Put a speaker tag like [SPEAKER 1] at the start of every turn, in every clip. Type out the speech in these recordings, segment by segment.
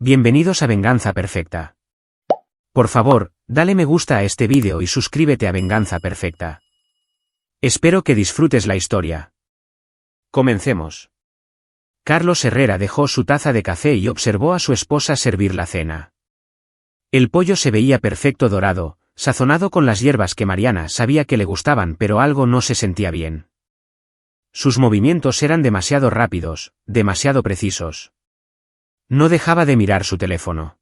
[SPEAKER 1] Bienvenidos a Venganza Perfecta. Por favor, dale me gusta a este vídeo y suscríbete a Venganza Perfecta. Espero que disfrutes la historia. Comencemos. Carlos Herrera dejó su taza de café y observó a su esposa servir la cena. El pollo se veía perfecto dorado, sazonado con las hierbas que Mariana sabía que le gustaban, pero algo no se sentía bien. Sus movimientos eran demasiado rápidos, demasiado precisos. No dejaba de mirar su teléfono.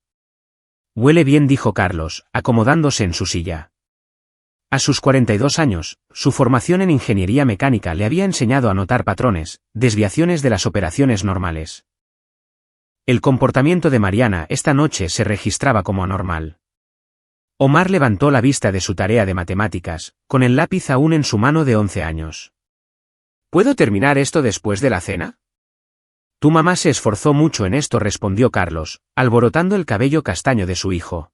[SPEAKER 1] Huele bien, dijo Carlos, acomodándose en su silla. A sus 42 años, su formación en ingeniería mecánica le había enseñado a notar patrones, desviaciones de las operaciones normales. El comportamiento de Mariana esta noche se registraba como anormal. Omar levantó la vista de su tarea de matemáticas, con el lápiz aún en su mano de 11 años. ¿Puedo terminar esto después de la cena? Tu mamá se esforzó mucho en esto, respondió Carlos, alborotando el cabello castaño de su hijo.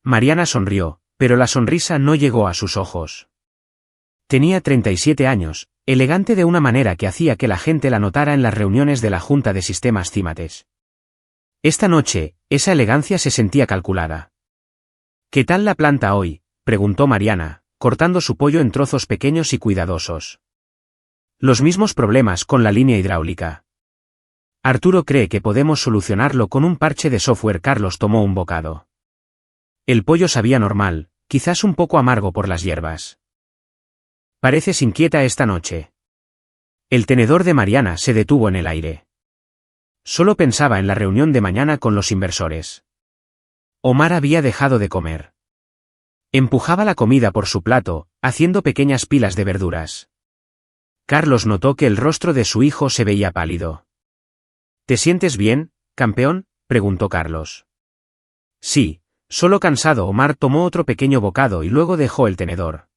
[SPEAKER 1] Mariana sonrió, pero la sonrisa no llegó a sus ojos. Tenía 37 años, elegante de una manera que hacía que la gente la notara en las reuniones de la Junta de Sistemas Címates. Esta noche, esa elegancia se sentía calculada. ¿Qué tal la planta hoy?, preguntó Mariana, cortando su pollo en trozos pequeños y cuidadosos. Los mismos problemas con la línea hidráulica. Arturo cree que podemos solucionarlo con un parche de software. Carlos tomó un bocado. El pollo sabía normal, quizás un poco amargo por las hierbas. Pareces inquieta esta noche. El tenedor de Mariana se detuvo en el aire. Solo pensaba en la reunión de mañana con los inversores. Omar había dejado de comer. Empujaba la comida por su plato, haciendo pequeñas pilas de verduras. Carlos notó que el rostro de su hijo se veía pálido. ¿Te sientes bien, campeón?, preguntó Carlos. Sí, solo cansado. Omar tomó otro pequeño bocado y luego dejó el tenedor.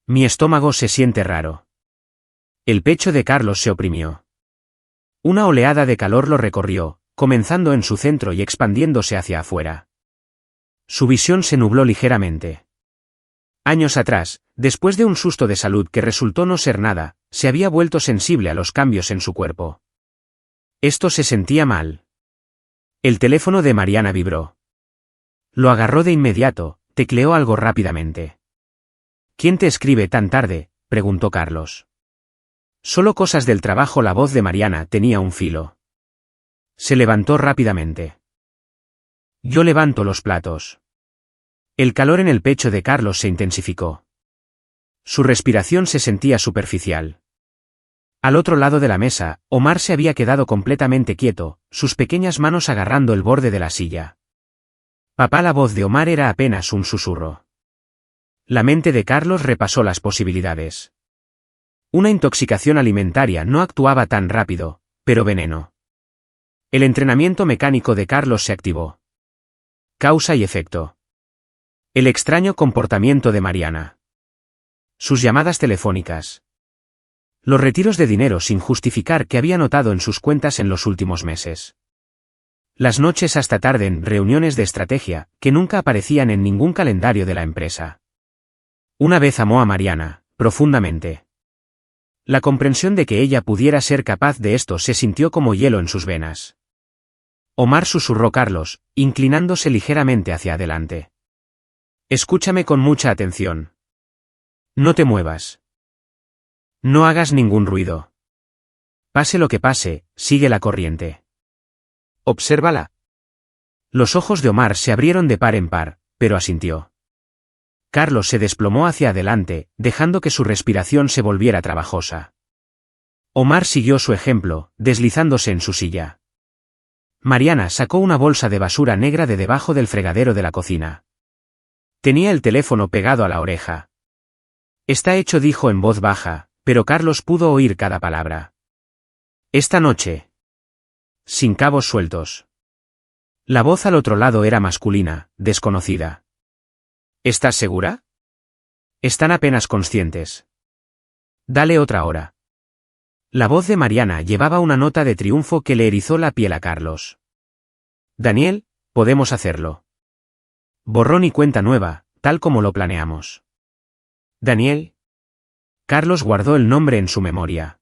[SPEAKER 1] Mi estómago se siente raro. El pecho de Carlos se oprimió. Una oleada de calor lo recorrió, comenzando en su centro y expandiéndose hacia afuera. Su visión se nubló ligeramente. Años atrás, después de un susto de salud que resultó no ser nada, se había vuelto sensible a los cambios en su cuerpo. Esto se sentía mal. El teléfono de Mariana vibró. Lo agarró de inmediato, tecleó algo rápidamente. ¿Quién te escribe tan tarde?, preguntó Carlos. Solo cosas del trabajo. La voz de Mariana tenía un filo. Se levantó rápidamente. Yo levanto los platos. El calor en el pecho de Carlos se intensificó. Su respiración se sentía superficial. Al otro lado de la mesa, Omar se había quedado completamente quieto, sus pequeñas manos agarrando el borde de la silla. Papá. La voz de Omar era apenas un susurro. La mente de Carlos repasó las posibilidades. Una intoxicación alimentaria no actuaba tan rápido, pero veneno. El entrenamiento mecánico de Carlos se activó. Causa y efecto. El extraño comportamiento de Mariana. Sus llamadas telefónicas. Los retiros de dinero sin justificar que había notado en sus cuentas en los últimos meses. Las noches hasta tarde en reuniones de estrategia, que nunca aparecían en ningún calendario de la empresa. Una vez amó a Mariana, profundamente. La comprensión de que ella pudiera ser capaz de esto se sintió como hielo en sus venas. Omar, susurró Carlos, inclinándose ligeramente hacia adelante. Escúchame con mucha atención. No te muevas. No hagas ningún ruido. Pase lo que pase, sigue la corriente. Obsérvala. Los ojos de Omar se abrieron de par en par, pero asintió. Carlos se desplomó hacia adelante, dejando que su respiración se volviera trabajosa. Omar siguió su ejemplo, deslizándose en su silla. Mariana sacó una bolsa de basura negra de debajo del fregadero de la cocina. Tenía el teléfono pegado a la oreja. Está hecho, dijo en voz baja, pero Carlos pudo oír cada palabra. Esta noche. Sin cabos sueltos. La voz al otro lado era masculina, desconocida. ¿Estás segura? Están apenas conscientes. Dale otra hora. La voz de Mariana llevaba una nota de triunfo que le erizó la piel a Carlos. Daniel, podemos hacerlo. Borrón y cuenta nueva, tal como lo planeamos. Daniel. Carlos guardó el nombre en su memoria.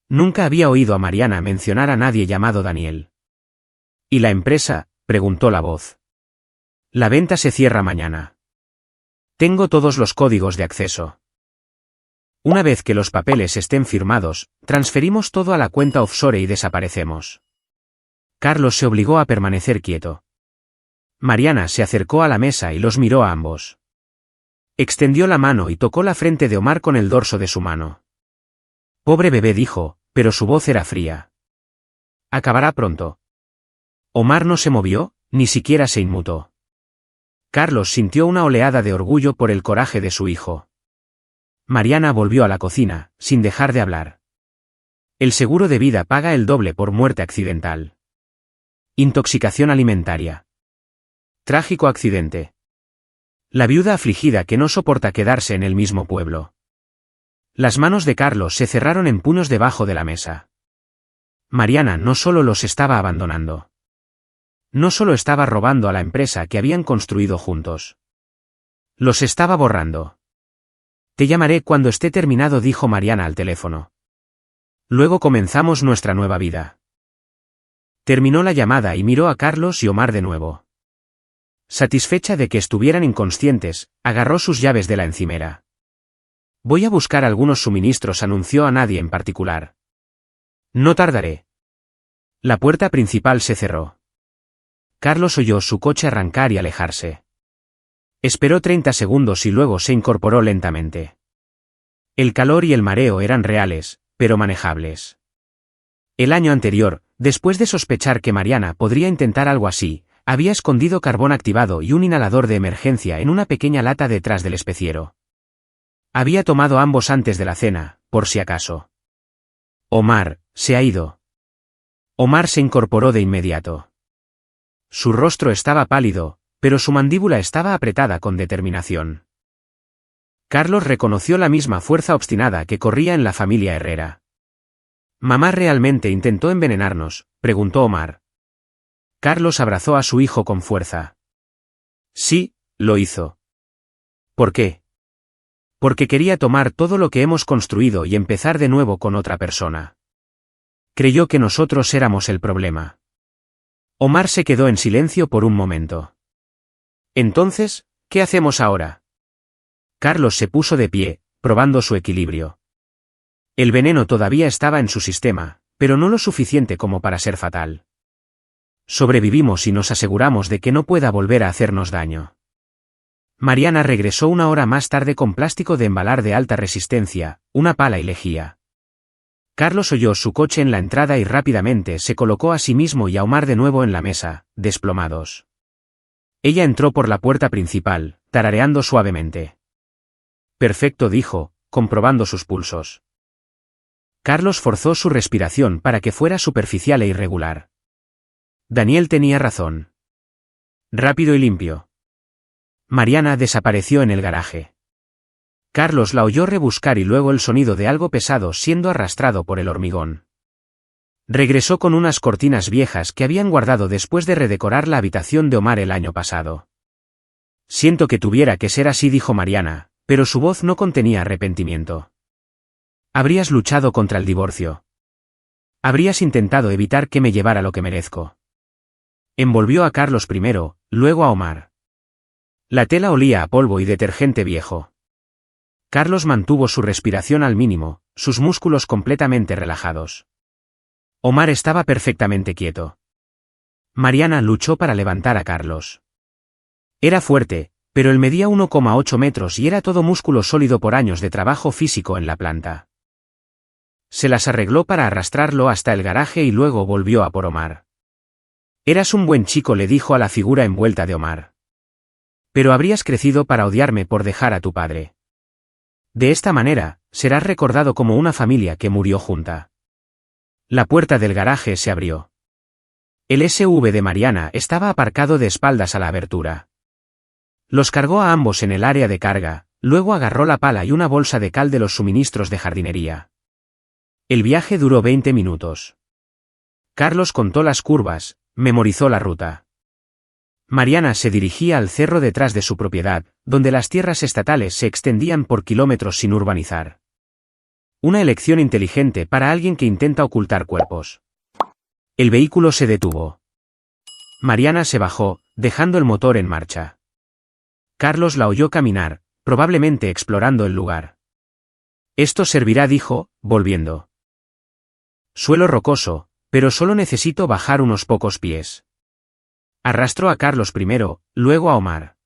[SPEAKER 1] Nunca había oído a Mariana mencionar a nadie llamado Daniel. ¿Y la empresa?, preguntó la voz. La venta se cierra mañana. Tengo todos los códigos de acceso. Una vez que los papeles estén firmados, transferimos todo a la cuenta offshore y desaparecemos. Carlos se obligó a permanecer quieto. Mariana se acercó a la mesa y los miró a ambos. Extendió la mano y tocó la frente de Omar con el dorso de su mano. Pobre bebé, dijo, pero su voz era fría. Acabará pronto. Omar no se movió, ni siquiera se inmutó. Carlos sintió una oleada de orgullo por el coraje de su hijo. Mariana volvió a la cocina, sin dejar de hablar. El seguro de vida paga el doble por muerte accidental. Intoxicación alimentaria. Trágico accidente. La viuda afligida que no soporta quedarse en el mismo pueblo. Las manos de Carlos se cerraron en puños debajo de la mesa. Mariana no solo los estaba abandonando. No solo estaba robando a la empresa que habían construido juntos. Los estaba borrando. Te llamaré cuando esté terminado, dijo Mariana al teléfono. Luego comenzamos nuestra nueva vida. Terminó la llamada y miró a Carlos y Omar de nuevo. Satisfecha de que estuvieran inconscientes, agarró sus llaves de la encimera. Voy a buscar algunos suministros, anunció a nadie en particular. No tardaré. La puerta principal se cerró. Carlos oyó su coche arrancar y alejarse. Esperó 30 segundos y luego se incorporó lentamente. El calor y el mareo eran reales, pero manejables. El año anterior, después de sospechar que Mariana podría intentar algo así, había escondido carbón activado y un inhalador de emergencia en una pequeña lata detrás del especiero. Había tomado ambos antes de la cena, por si acaso. Omar, se ha ido. Omar se incorporó de inmediato. Su rostro estaba pálido, pero su mandíbula estaba apretada con determinación. Carlos reconoció la misma fuerza obstinada que corría en la familia Herrera. ¿Mamá realmente intentó envenenarnos?, preguntó Omar. Carlos abrazó a su hijo con fuerza. Sí, lo hizo. ¿Por qué? Porque quería tomar todo lo que hemos construido y empezar de nuevo con otra persona. Creyó que nosotros éramos el problema. Omar se quedó en silencio por un momento. Entonces, ¿qué hacemos ahora? Carlos se puso de pie, probando su equilibrio. El veneno todavía estaba en su sistema, pero no lo suficiente como para ser fatal. Sobrevivimos y nos aseguramos de que no pueda volver a hacernos daño. Mariana regresó 1 hora más tarde con plástico de embalar de alta resistencia, una pala y lejía. Carlos oyó su coche en la entrada y rápidamente se colocó a sí mismo y a Omar de nuevo en la mesa, desplomados. Ella entró por la puerta principal, tarareando suavemente. Perfecto, dijo, comprobando sus pulsos. Carlos forzó su respiración para que fuera superficial e irregular. Daniel tenía razón. Rápido y limpio. Mariana desapareció en el garaje. Carlos la oyó rebuscar y luego el sonido de algo pesado siendo arrastrado por el hormigón. Regresó con unas cortinas viejas que habían guardado después de redecorar la habitación de Omar el año pasado. Siento que tuviera que ser así, dijo Mariana, pero su voz no contenía arrepentimiento. Habrías luchado contra el divorcio. Habrías intentado evitar que me llevara lo que merezco. Envolvió a Carlos primero, luego a Omar. La tela olía a polvo y detergente viejo. Carlos mantuvo su respiración al mínimo, sus músculos completamente relajados. Omar estaba perfectamente quieto. Mariana luchó para levantar a Carlos. Era fuerte, pero él medía 1,8 metros y era todo músculo sólido por años de trabajo físico en la planta. Se las arregló para arrastrarlo hasta el garaje y luego volvió a por Omar. Eras un buen chico, le dijo a la figura envuelta de Omar. Pero habrías crecido para odiarme por dejar a tu padre. De esta manera, serás recordado como una familia que murió junta. La puerta del garaje se abrió. El SUV de Mariana estaba aparcado de espaldas a la abertura. Los cargó a ambos en el área de carga, luego agarró la pala y una bolsa de cal de los suministros de jardinería. El viaje duró 20 minutos. Carlos contó las curvas, memorizó la ruta. Mariana se dirigía al cerro detrás de su propiedad, donde las tierras estatales se extendían por kilómetros sin urbanizar. Una elección inteligente para alguien que intenta ocultar cuerpos. El vehículo se detuvo. Mariana se bajó, dejando el motor en marcha. Carlos la oyó caminar, probablemente explorando el lugar. Esto servirá, dijo, volviendo. Suelo rocoso, pero solo necesito bajar unos pocos pies. Arrastró a Carlos primero, luego a Omar.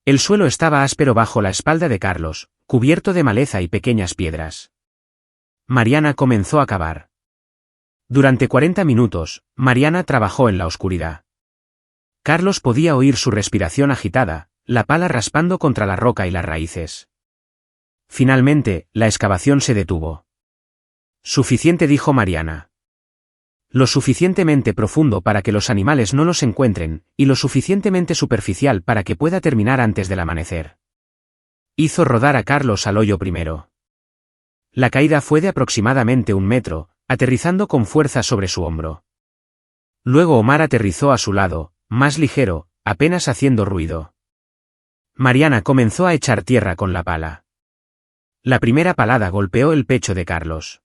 [SPEAKER 1] El suelo estaba áspero bajo la espalda de Carlos, cubierto de maleza y pequeñas piedras. Mariana comenzó a cavar. Durante 40 minutos, Mariana trabajó en la oscuridad. Carlos podía oír su respiración agitada, la pala raspando contra la roca y las raíces. Finalmente, la excavación se detuvo. Suficiente, dijo Mariana. Lo suficientemente profundo para que los animales no los encuentren, y lo suficientemente superficial para que pueda terminar antes del amanecer. Hizo rodar a Carlos al hoyo primero. La caída fue de aproximadamente 1 metro, aterrizando con fuerza sobre su hombro. Luego Omar aterrizó a su lado, más ligero, apenas haciendo ruido. Mariana comenzó a echar tierra con la pala. La primera palada golpeó el pecho de Carlos.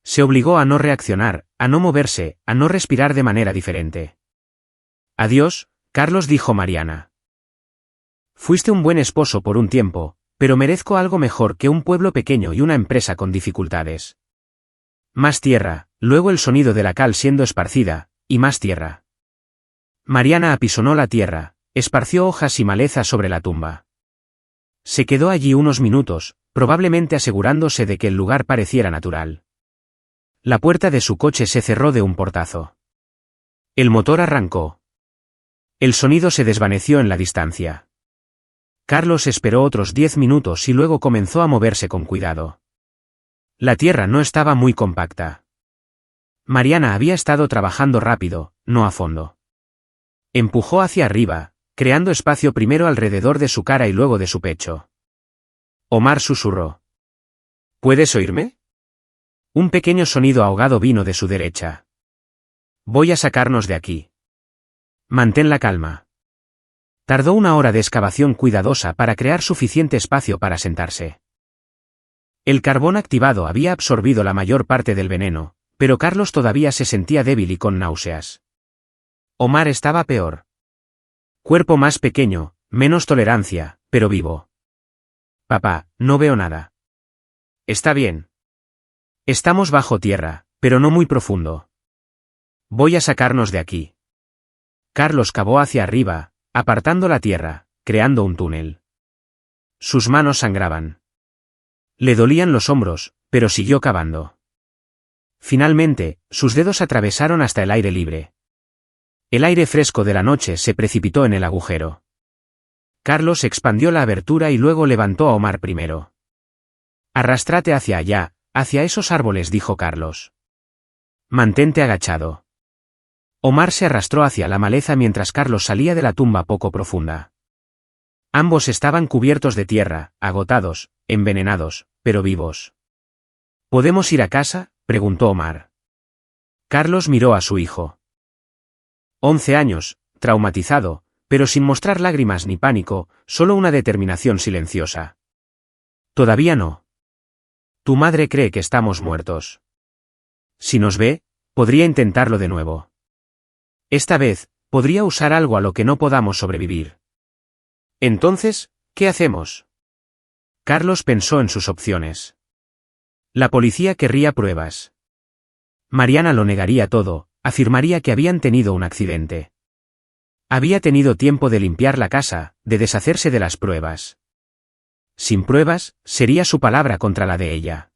[SPEAKER 1] Se obligó a no reaccionar, a no moverse, a no respirar de manera diferente. Adiós, Carlos, dijo Mariana. Fuiste un buen esposo por un tiempo, pero merezco algo mejor que un pueblo pequeño y una empresa con dificultades. Más tierra, luego el sonido de la cal siendo esparcida, y más tierra. Mariana apisonó la tierra, esparció hojas y maleza sobre la tumba. Se quedó allí unos minutos, probablemente asegurándose de que el lugar pareciera natural. La puerta de su coche se cerró de un portazo. El motor arrancó. El sonido se desvaneció en la distancia. Carlos esperó otros 10 minutos y luego comenzó a moverse con cuidado. La tierra no estaba muy compacta. Mariana había estado trabajando rápido, no a fondo. Empujó hacia arriba, creando espacio primero alrededor de su cara y luego de su pecho. Omar susurró. ¿Puedes oírme? Un pequeño sonido ahogado vino de su derecha. Voy a sacarnos de aquí. Mantén la calma. Tardó 1 hora de excavación cuidadosa para crear suficiente espacio para sentarse. El carbón activado había absorbido la mayor parte del veneno, pero Carlos todavía se sentía débil y con náuseas. Omar estaba peor. Cuerpo más pequeño, menos tolerancia, pero vivo. Papá, no veo nada. Está bien. Estamos bajo tierra, pero no muy profundo. Voy a sacarnos de aquí. Carlos cavó hacia arriba, apartando la tierra, creando un túnel. Sus manos sangraban. Le dolían los hombros, pero siguió cavando. Finalmente, sus dedos atravesaron hasta el aire libre. El aire fresco de la noche se precipitó en el agujero. Carlos expandió la abertura y luego levantó a Omar primero. Arrástrate hacia allá, hacia esos árboles, dijo Carlos. Mantente agachado. Omar se arrastró hacia la maleza mientras Carlos salía de la tumba poco profunda. Ambos estaban cubiertos de tierra, agotados, envenenados, pero vivos. ¿Podemos ir a casa?, preguntó Omar. Carlos miró a su hijo. 11 años, traumatizado, pero sin mostrar lágrimas ni pánico, solo una determinación silenciosa. Todavía no. Tu madre cree que estamos muertos. Si nos ve, podría intentarlo de nuevo. Esta vez, podría usar algo a lo que no podamos sobrevivir. Entonces, ¿qué hacemos? Carlos pensó en sus opciones. La policía querría pruebas. Mariana lo negaría todo, afirmaría que habían tenido un accidente. Había tenido tiempo de limpiar la casa, de deshacerse de las pruebas. Sin pruebas, sería su palabra contra la de ella.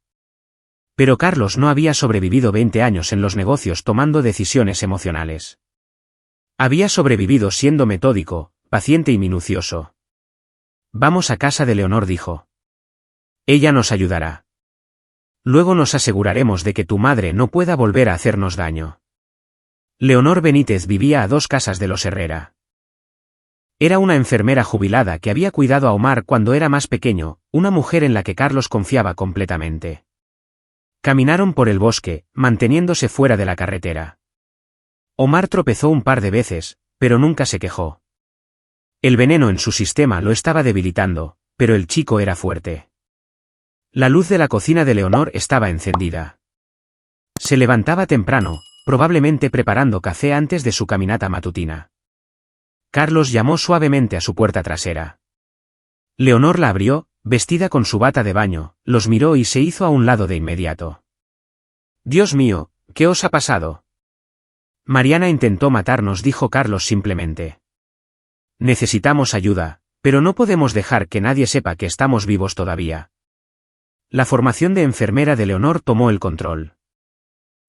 [SPEAKER 1] Pero Carlos no había sobrevivido 20 años en los negocios tomando decisiones emocionales. Había sobrevivido siendo metódico, paciente y minucioso. Vamos a casa de Leonor, dijo. Ella nos ayudará. Luego nos aseguraremos de que tu madre no pueda volver a hacernos daño. Leonor Benítez vivía a 2 casas de los Herrera. Era una enfermera jubilada que había cuidado a Omar cuando era más pequeño, una mujer en la que Carlos confiaba completamente. Caminaron por el bosque, manteniéndose fuera de la carretera. Omar tropezó un par de veces, pero nunca se quejó. El veneno en su sistema lo estaba debilitando, pero el chico era fuerte. La luz de la cocina de Leonor estaba encendida. Se levantaba temprano, probablemente preparando café antes de su caminata matutina. Carlos llamó suavemente a su puerta trasera. Leonor la abrió, vestida con su bata de baño, los miró y se hizo a un lado de inmediato. «Dios mío, ¿qué os ha pasado?» «Mariana intentó matarnos», dijo Carlos simplemente. «Necesitamos ayuda, pero no podemos dejar que nadie sepa que estamos vivos todavía». La formación de enfermera de Leonor tomó el control.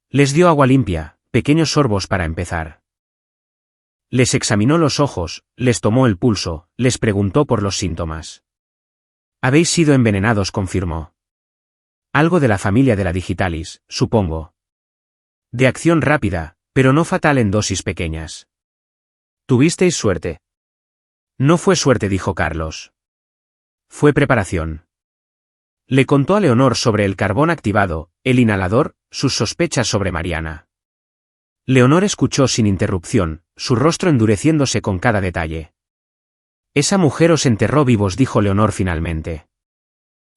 [SPEAKER 1] Les dio agua limpia, pequeños sorbos para empezar. Les examinó los ojos, les tomó el pulso, les preguntó por los síntomas. «Habéis sido envenenados», confirmó. «Algo de la familia de la digitalis, supongo. De acción rápida, pero no fatal en dosis pequeñas. ¿Tuvisteis suerte?» «No fue suerte», dijo Carlos. «Fue preparación». Le contó a Leonor sobre el carbón activado, el inhalador, sus sospechas sobre Mariana. Leonor escuchó sin interrupción, su rostro endureciéndose con cada detalle. «Esa mujer os enterró vivos», dijo Leonor finalmente.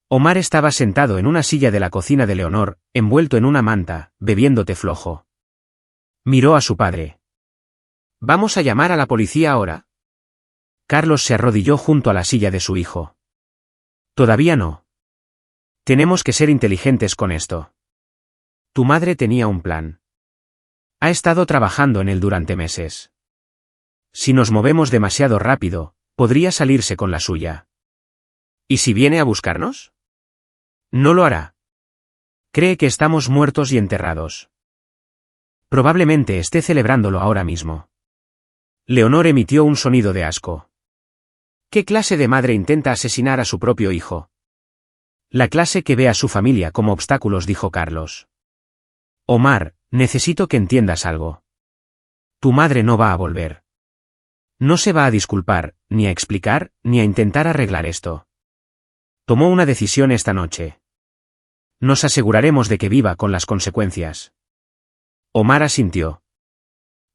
[SPEAKER 1] Omar estaba sentado en una silla de la cocina de Leonor, envuelto en una manta, bebiendo té flojo. Miró a su padre. «¿Vamos a llamar a la policía ahora?» Carlos se arrodilló junto a la silla de su hijo. «Todavía no. Tenemos que ser inteligentes con esto. Tu madre tenía un plan. Ha estado trabajando en él durante meses. Si nos movemos demasiado rápido, podría salirse con la suya. ¿Y si viene a buscarnos? No lo hará. Cree que estamos muertos y enterrados. Probablemente esté celebrándolo ahora mismo». Leonor emitió un sonido de asco. ¿Qué clase de madre intenta asesinar a su propio hijo? La clase que ve a su familia como obstáculos, dijo Carlos. Omar, necesito que entiendas algo. Tu madre no va a volver. No se va a disculpar, ni a explicar, ni a intentar arreglar esto. Tomó una decisión esta noche. Nos aseguraremos de que viva con las consecuencias. Omar asintió.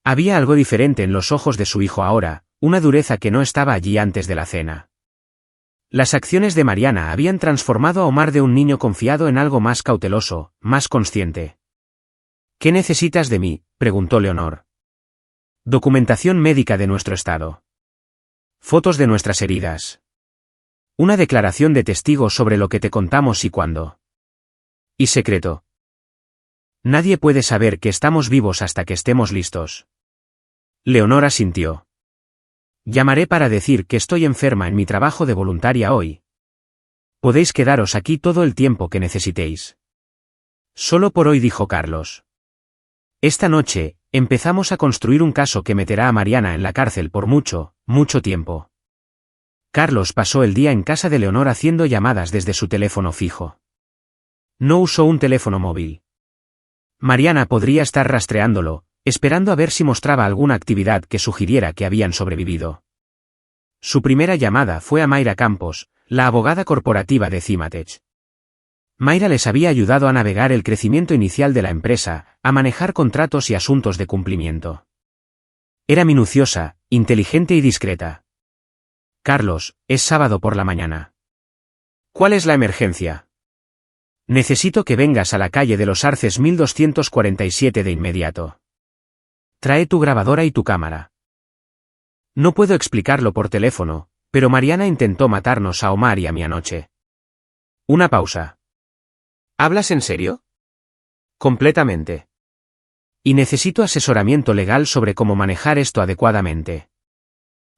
[SPEAKER 1] Había algo diferente en los ojos de su hijo ahora, una dureza que no estaba allí antes de la cena. Las acciones de Mariana habían transformado a Omar de un niño confiado en algo más cauteloso, más consciente. «¿Qué necesitas de mí?», preguntó Leonor. «Documentación médica de nuestro estado. Fotos de nuestras heridas. Una declaración de testigo sobre lo que te contamos y cuándo. Y secreto. Nadie puede saber que estamos vivos hasta que estemos listos». Leonor asintió. «Llamaré para decir que estoy enferma en mi trabajo de voluntaria hoy. Podéis quedaros aquí todo el tiempo que necesitéis». «Solo por hoy», dijo Carlos. «Esta noche, empezamos a construir un caso que meterá a Mariana en la cárcel por mucho, mucho tiempo». Carlos pasó el día en casa de Leonor haciendo llamadas desde su teléfono fijo. No usó un teléfono móvil. Mariana podría estar rastreándolo, esperando a ver si mostraba alguna actividad que sugiriera que habían sobrevivido. Su primera llamada fue a Mayra Campos, la abogada corporativa de Cimatech. Mayra les había ayudado a navegar el crecimiento inicial de la empresa, a manejar contratos y asuntos de cumplimiento. Era minuciosa, inteligente y discreta. «Carlos, es sábado por la mañana. ¿Cuál es la emergencia? Necesito que vengas a la calle de los Arces 1247 de inmediato. Trae tu grabadora y tu cámara». No puedo explicarlo por teléfono, pero Mariana intentó matarnos a Omar y a mí anoche. Una pausa. ¿Hablas en serio? Completamente. Y necesito asesoramiento legal sobre cómo manejar esto adecuadamente.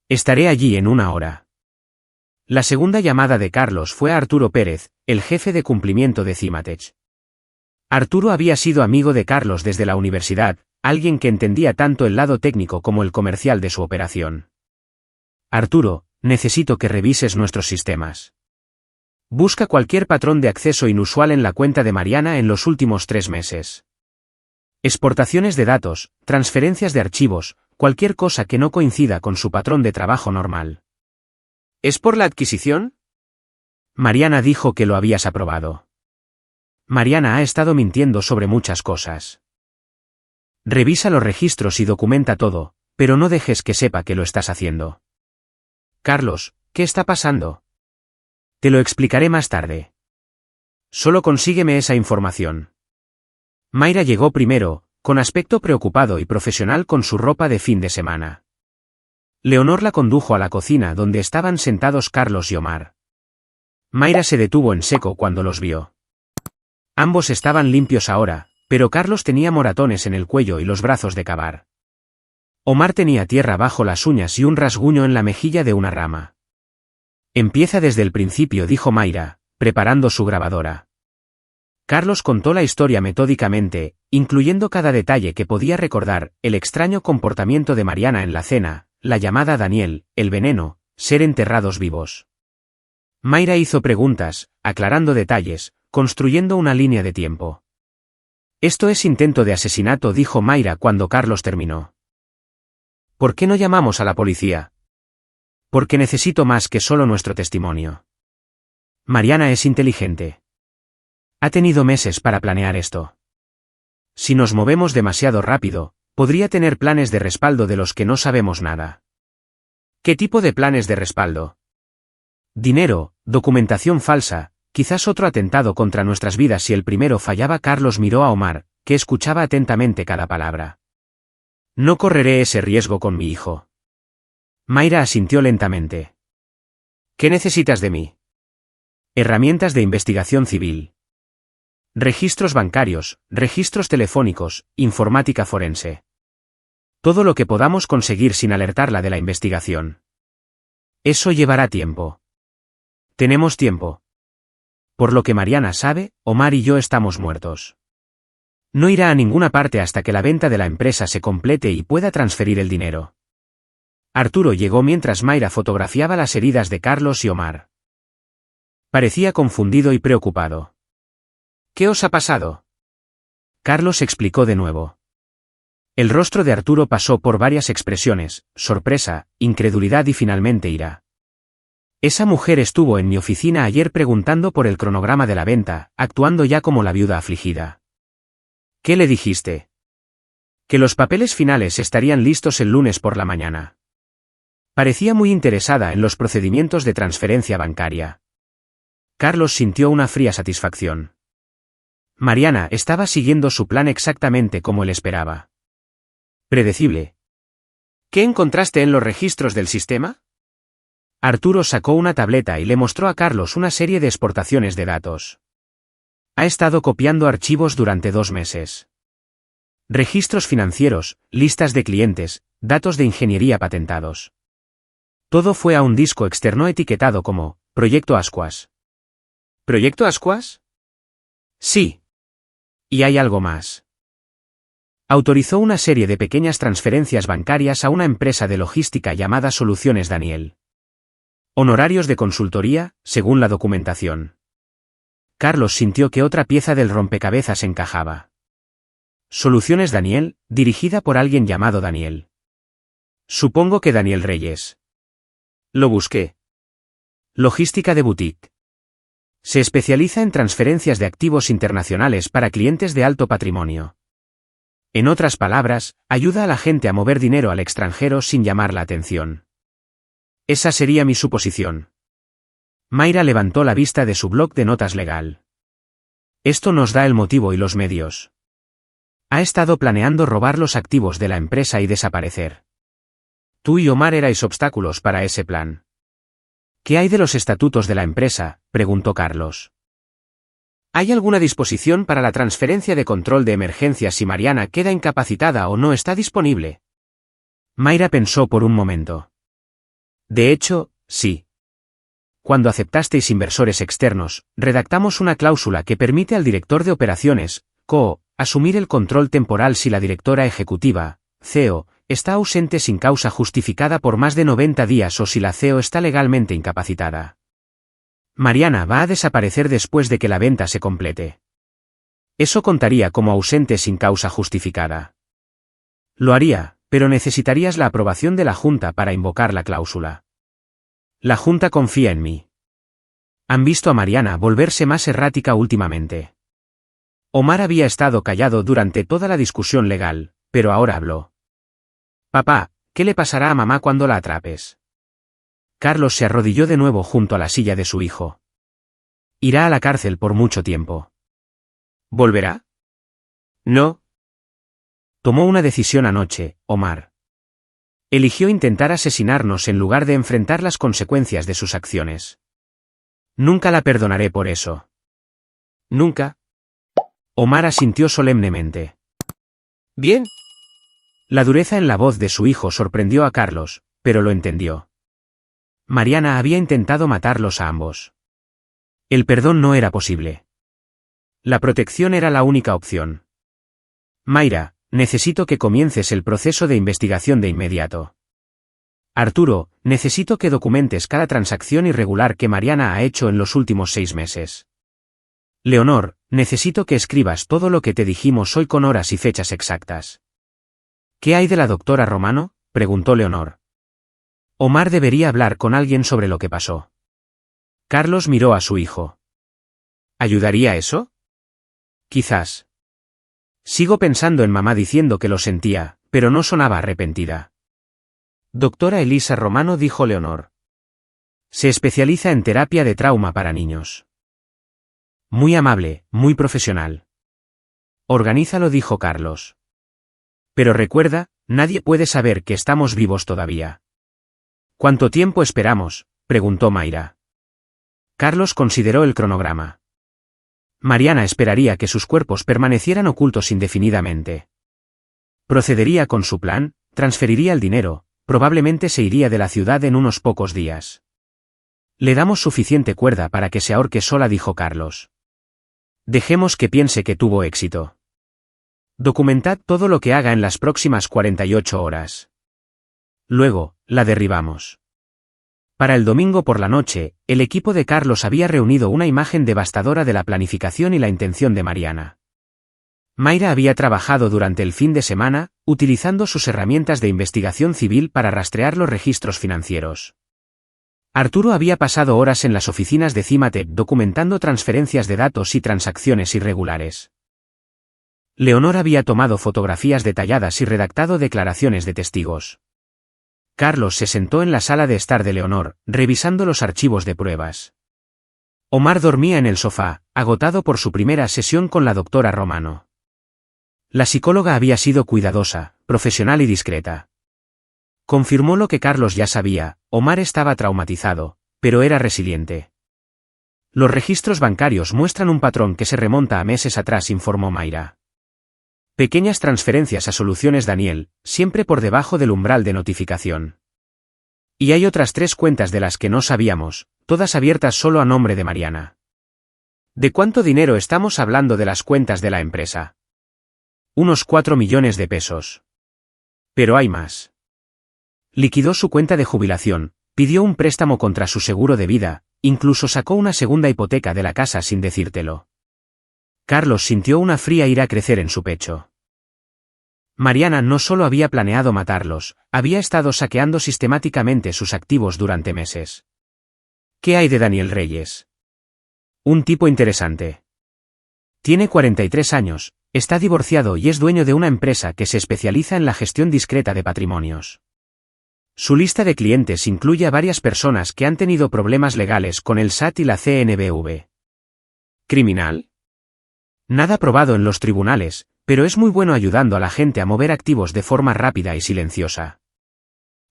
[SPEAKER 1] Estaré allí en 1 hora. La segunda llamada de Carlos fue a Arturo Pérez, el jefe de cumplimiento de Cimatech. Arturo había sido amigo de Carlos desde la universidad, alguien que entendía tanto el lado técnico como el comercial de su operación. «Arturo, necesito que revises nuestros sistemas. Busca cualquier patrón de acceso inusual en la cuenta de Mariana en los últimos 3 meses. Exportaciones de datos, transferencias de archivos, cualquier cosa que no coincida con su patrón de trabajo normal». «¿Es por la adquisición?» Mariana dijo que lo habías aprobado. Mariana ha estado mintiendo sobre muchas cosas. Revisa los registros y documenta todo, pero no dejes que sepa que lo estás haciendo. Carlos, ¿qué está pasando? Te lo explicaré más tarde. Solo consígueme esa información. Mayra llegó primero, con aspecto preocupado y profesional con su ropa de fin de semana. Leonor la condujo a la cocina donde estaban sentados Carlos y Omar. Mayra se detuvo en seco cuando los vio. Ambos estaban limpios ahora, pero Carlos tenía moratones en el cuello y los brazos de cavar. Omar tenía tierra bajo las uñas y un rasguño en la mejilla de una rama. Empieza desde el principio, dijo Mayra, preparando su grabadora. Carlos contó la historia metódicamente, incluyendo cada detalle que podía recordar, el extraño comportamiento de Mariana en la cena, la llamada a Daniel, el veneno, ser enterrados vivos. Mayra hizo preguntas, aclarando detalles, construyendo una línea de tiempo. Esto es intento de asesinato, dijo Mayra cuando Carlos terminó. ¿Por qué no llamamos a la policía? Porque necesito más que solo nuestro testimonio. Mariana es inteligente. Ha tenido meses para planear esto. Si nos movemos demasiado rápido, podría tener planes de respaldo de los que no sabemos nada. ¿Qué tipo de planes de respaldo? Dinero, documentación falsa, quizás otro atentado contra nuestras vidas. Si el primero fallaba. Carlos miró a Omar, que escuchaba atentamente cada palabra. No correré ese riesgo con mi hijo. Mayra asintió lentamente. ¿Qué necesitas de mí? Herramientas de investigación civil. Registros bancarios, registros telefónicos, informática forense. Todo lo que podamos conseguir sin alertarla de la investigación. Eso llevará tiempo. Tenemos tiempo. Por lo que Mariana sabe, Omar y yo estamos muertos. No irá a ninguna parte hasta que la venta de la empresa se complete y pueda transferir el dinero. Arturo llegó mientras Mayra fotografiaba las heridas de Carlos y Omar. Parecía confundido y preocupado. ¿Qué os ha pasado? Carlos explicó de nuevo. El rostro de Arturo pasó por varias expresiones, sorpresa, incredulidad y finalmente ira. Esa mujer estuvo en mi oficina ayer preguntando por el cronograma de la venta, actuando ya como la viuda afligida. ¿Qué le dijiste? Que los papeles finales estarían listos el lunes por la mañana. Parecía muy interesada en los procedimientos de transferencia bancaria. Carlos sintió una fría satisfacción. Mariana estaba siguiendo su plan exactamente como él esperaba. Predecible. ¿Qué encontraste en los registros del sistema? Arturo sacó una tableta y le mostró a Carlos una serie de exportaciones de datos. Ha estado copiando archivos durante 2 meses. Registros financieros, listas de clientes, datos de ingeniería patentados. Todo fue a un disco externo etiquetado como Proyecto Ascuas. ¿Proyecto Ascuas? Sí. Y hay algo más. Autorizó una serie de pequeñas transferencias bancarias a una empresa de logística llamada Soluciones Daniel. Honorarios de consultoría, según la documentación. Carlos sintió que otra pieza del rompecabezas encajaba. Soluciones Daniel, dirigida por alguien llamado Daniel. Supongo que Daniel Reyes. Lo busqué. Logística de boutique. Se especializa en transferencias de activos internacionales para clientes de alto patrimonio. En otras palabras, ayuda a la gente a mover dinero al extranjero sin llamar la atención. Esa sería mi suposición. Mayra levantó la vista de su bloc de notas legal. Esto nos da el motivo y los medios. Ha estado planeando robar los activos de la empresa y desaparecer. Tú y Omar erais obstáculos para ese plan. ¿Qué hay de los estatutos de la empresa?, preguntó Carlos. ¿Hay alguna disposición para la transferencia de control de emergencias si Mariana queda incapacitada o no está disponible? Mayra pensó por un momento. De hecho, sí. Cuando aceptasteis inversores externos, redactamos una cláusula que permite al director de operaciones, CO, asumir el control temporal si la directora ejecutiva, CEO, está ausente sin causa justificada por más de 90 días o si la CEO está legalmente incapacitada. Mariana va a desaparecer después de que la venta se complete. Eso contaría como ausente sin causa justificada. Lo haría, pero necesitarías la aprobación de la Junta para invocar la cláusula. La Junta confía en mí. Han visto a Mariana volverse más errática últimamente. Omar había estado callado durante toda la discusión legal, pero ahora habló. Papá, ¿qué le pasará a mamá cuando la atrapes? Carlos se arrodilló de nuevo junto a la silla de su hijo. Irá a la cárcel por mucho tiempo. ¿Volverá? No. Tomó una decisión anoche, Omar. Eligió intentar asesinarnos en lugar de enfrentar las consecuencias de sus acciones. Nunca la perdonaré por eso. ¿Nunca? Omar asintió solemnemente.
[SPEAKER 2] Bien.
[SPEAKER 1] La dureza en la voz de su hijo sorprendió a Carlos, pero lo entendió. Mariana había intentado matarlos a ambos. El perdón no era posible. La protección era la única opción. Mayra, necesito que comiences el proceso de investigación de inmediato. Arturo, necesito que documentes cada transacción irregular que Mariana ha hecho en los últimos 6 meses. Leonor, necesito que escribas todo lo que te dijimos hoy con horas y fechas exactas. ¿Qué hay de la doctora Romano?, preguntó Leonor. Omar debería hablar con alguien sobre lo que pasó. Carlos miró a su hijo. ¿Ayudaría eso? Quizás. Sigo pensando en mamá diciendo que lo sentía, pero no sonaba arrepentida. Doctora Elisa Romano, dijo Leonor. Se especializa en terapia de trauma para niños. Muy amable, muy profesional. Organízalo, dijo Carlos. Pero recuerda, nadie puede saber que estamos vivos todavía. ¿Cuánto tiempo esperamos?, preguntó Mayra. Carlos consideró el cronograma. Mariana esperaría que sus cuerpos permanecieran ocultos indefinidamente. Procedería con su plan, transferiría el dinero, probablemente se iría de la ciudad en unos pocos días. Le damos suficiente cuerda para que se ahorque sola, dijo Carlos. Dejemos que piense que tuvo éxito. Documentad todo lo que haga en las próximas 48 horas. Luego, la derribamos. Para el domingo por la noche, el equipo de Carlos había reunido una imagen devastadora de la planificación y la intención de Mariana. Mayra había trabajado durante el fin de semana, utilizando sus herramientas de investigación civil para rastrear los registros financieros. Arturo había pasado horas en las oficinas de Cimatec documentando transferencias de datos y transacciones irregulares. Leonor había tomado fotografías detalladas y redactado declaraciones de testigos. Carlos se sentó en la sala de estar de Leonor, revisando los archivos de pruebas. Omar dormía en el sofá, agotado por su primera sesión con la doctora Romano. La psicóloga había sido cuidadosa, profesional y discreta. Confirmó lo que Carlos ya sabía: Omar estaba traumatizado, pero era resiliente. Los registros bancarios muestran un patrón que se remonta a meses atrás, informó Mayra. Pequeñas transferencias a Soluciones Daniel, siempre por debajo del umbral de notificación. Y hay otras 3 cuentas de las que no sabíamos, todas abiertas solo a nombre de Mariana. ¿De cuánto dinero estamos hablando de las cuentas de la empresa? Unos 4 millones de pesos. Pero hay más. Liquidó su cuenta de jubilación, pidió un préstamo contra su seguro de vida, incluso sacó una segunda hipoteca de la casa sin decírtelo. Carlos sintió una fría ira crecer en su pecho. Mariana no solo había planeado matarlos, había estado saqueando sistemáticamente sus activos durante meses. ¿Qué hay de Daniel Reyes? Un tipo interesante. Tiene 43 años, está divorciado y es dueño de una empresa que se especializa en la gestión discreta de patrimonios. Su lista de clientes incluye a varias personas que han tenido problemas legales con el SAT y la CNBV. ¿Criminal? Nada probado en los tribunales, pero es muy bueno ayudando a la gente a mover activos de forma rápida y silenciosa.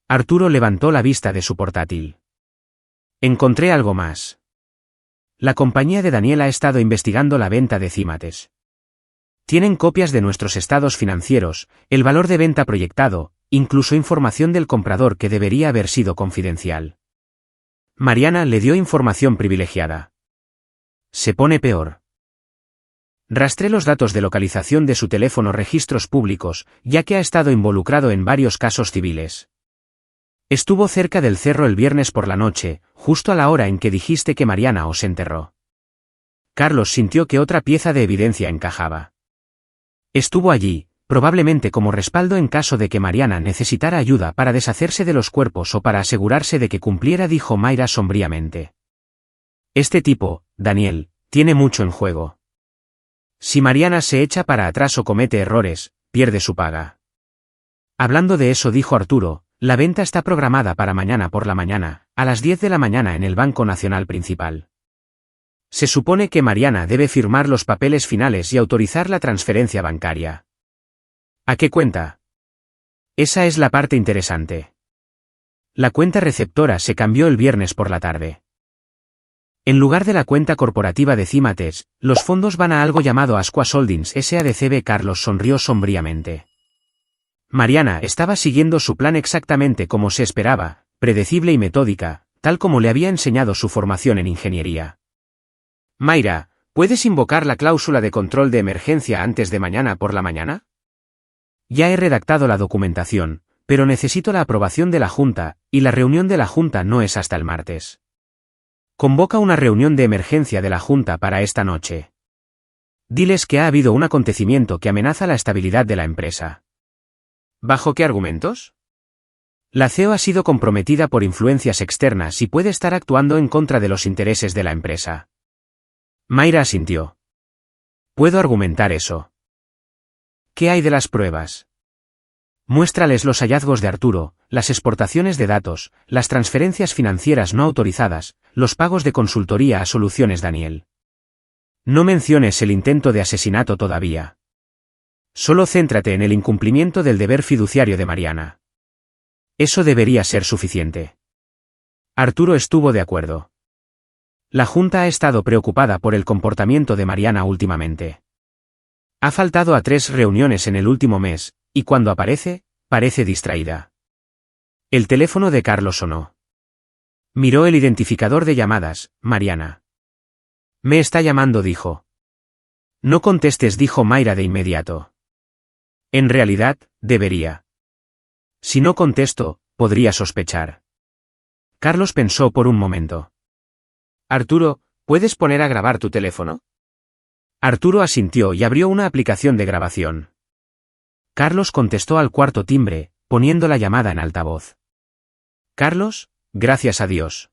[SPEAKER 1] Arturo levantó la vista de su portátil. Encontré algo más. La compañía de Daniel ha estado investigando la venta de Cimatec. Tienen copias de nuestros estados financieros, el valor de venta proyectado, incluso información del comprador que debería haber sido confidencial. Mariana le dio información privilegiada. Se pone peor. Rastré los datos de localización de su teléfono, registros públicos, ya que ha estado involucrado en varios casos civiles. Estuvo cerca del cerro el viernes por la noche, justo a la hora en que dijiste que Mariana os enterró. Carlos sintió que otra pieza de evidencia encajaba. Estuvo allí, probablemente como respaldo en caso de que Mariana necesitara ayuda para deshacerse de los cuerpos o para asegurarse de que cumpliera, dijo Mayra sombríamente. Este tipo, Daniel, tiene mucho en juego. Si Mariana se echa para atrás o comete errores, pierde su paga. Hablando de eso, dijo Arturo, la venta está programada para mañana por la mañana, a las 10 de la mañana en el Banco Nacional Principal. Se supone que Mariana debe firmar los papeles finales y autorizar la transferencia bancaria. ¿A qué cuenta? Esa es la parte interesante. La cuenta receptora se cambió el viernes por la tarde. En lugar de la cuenta corporativa de Cimates, los fondos van a algo llamado Asquas Holdings SADCB. Carlos sonrió sombríamente. Mariana estaba siguiendo su plan exactamente como se esperaba, predecible y metódica, tal como le había enseñado su formación en ingeniería. Mayra, ¿puedes invocar la cláusula de control de emergencia antes de mañana por la mañana? Ya he redactado la documentación, pero necesito la aprobación de la Junta, y la reunión de la Junta no es hasta el martes. Convoca una reunión de emergencia de la Junta para esta noche. Diles que ha habido un acontecimiento que amenaza la estabilidad de la empresa. ¿Bajo qué argumentos? La CEO ha sido comprometida por influencias externas y puede estar actuando en contra de los intereses de la empresa. Mayra asintió. Puedo argumentar eso. ¿Qué hay de las pruebas? Muéstrales los hallazgos de Arturo, las exportaciones de datos, las transferencias financieras no autorizadas, los pagos de consultoría a Soluciones Daniel. No menciones el intento de asesinato todavía. Solo céntrate en el incumplimiento del deber fiduciario de Mariana. Eso debería ser suficiente. Arturo estuvo de acuerdo. La Junta ha estado preocupada por el comportamiento de Mariana últimamente. Ha faltado a 3 reuniones en el último mes, y cuando aparece, parece distraída. El teléfono de Carlos sonó. Miró el identificador de llamadas. Mariana. Me está llamando, dijo. No contestes, dijo Mayra de inmediato. En realidad, debería. Si no contesto, podría sospechar. Carlos pensó por un momento. Arturo, ¿puedes poner a grabar tu teléfono? Arturo asintió y abrió una aplicación de grabación. Carlos contestó al cuarto timbre, poniendo la llamada en altavoz. Carlos, gracias a Dios.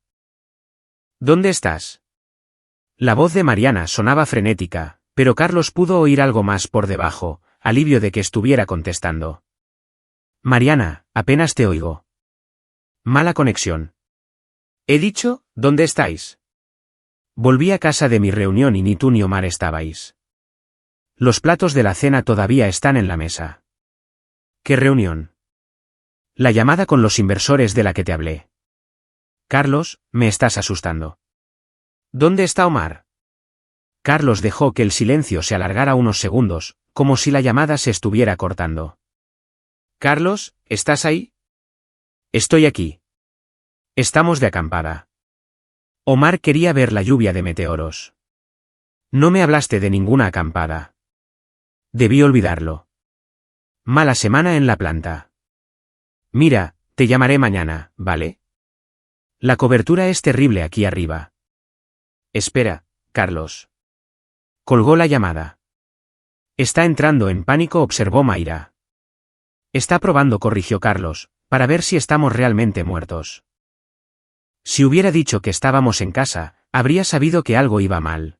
[SPEAKER 1] ¿Dónde estás? La voz de Mariana sonaba frenética, pero Carlos pudo oír algo más por debajo, alivio de que estuviera contestando. Mariana, apenas te oigo. Mala conexión. He dicho, ¿dónde estáis? Volví a casa de mi reunión y ni tú ni Omar estabais. Los platos de la cena todavía están en la mesa. ¿Qué reunión? La llamada con los inversores de la que te hablé. Carlos, me estás asustando. ¿Dónde está Omar? Carlos dejó que el silencio se alargara unos segundos, como si la llamada se estuviera cortando. Carlos, ¿estás ahí? Estoy aquí. Estamos de acampada. Omar quería ver la lluvia de meteoros. No me hablaste de ninguna acampada. Debí olvidarlo. Mala semana en la planta. Mira, te llamaré mañana, ¿vale? La cobertura es terrible aquí arriba. Espera, Carlos. Colgó la llamada. Está entrando en pánico, observó Mayra. Está probando, corrigió Carlos, para ver si estamos realmente muertos. Si hubiera dicho que estábamos en casa, habría sabido que algo iba mal.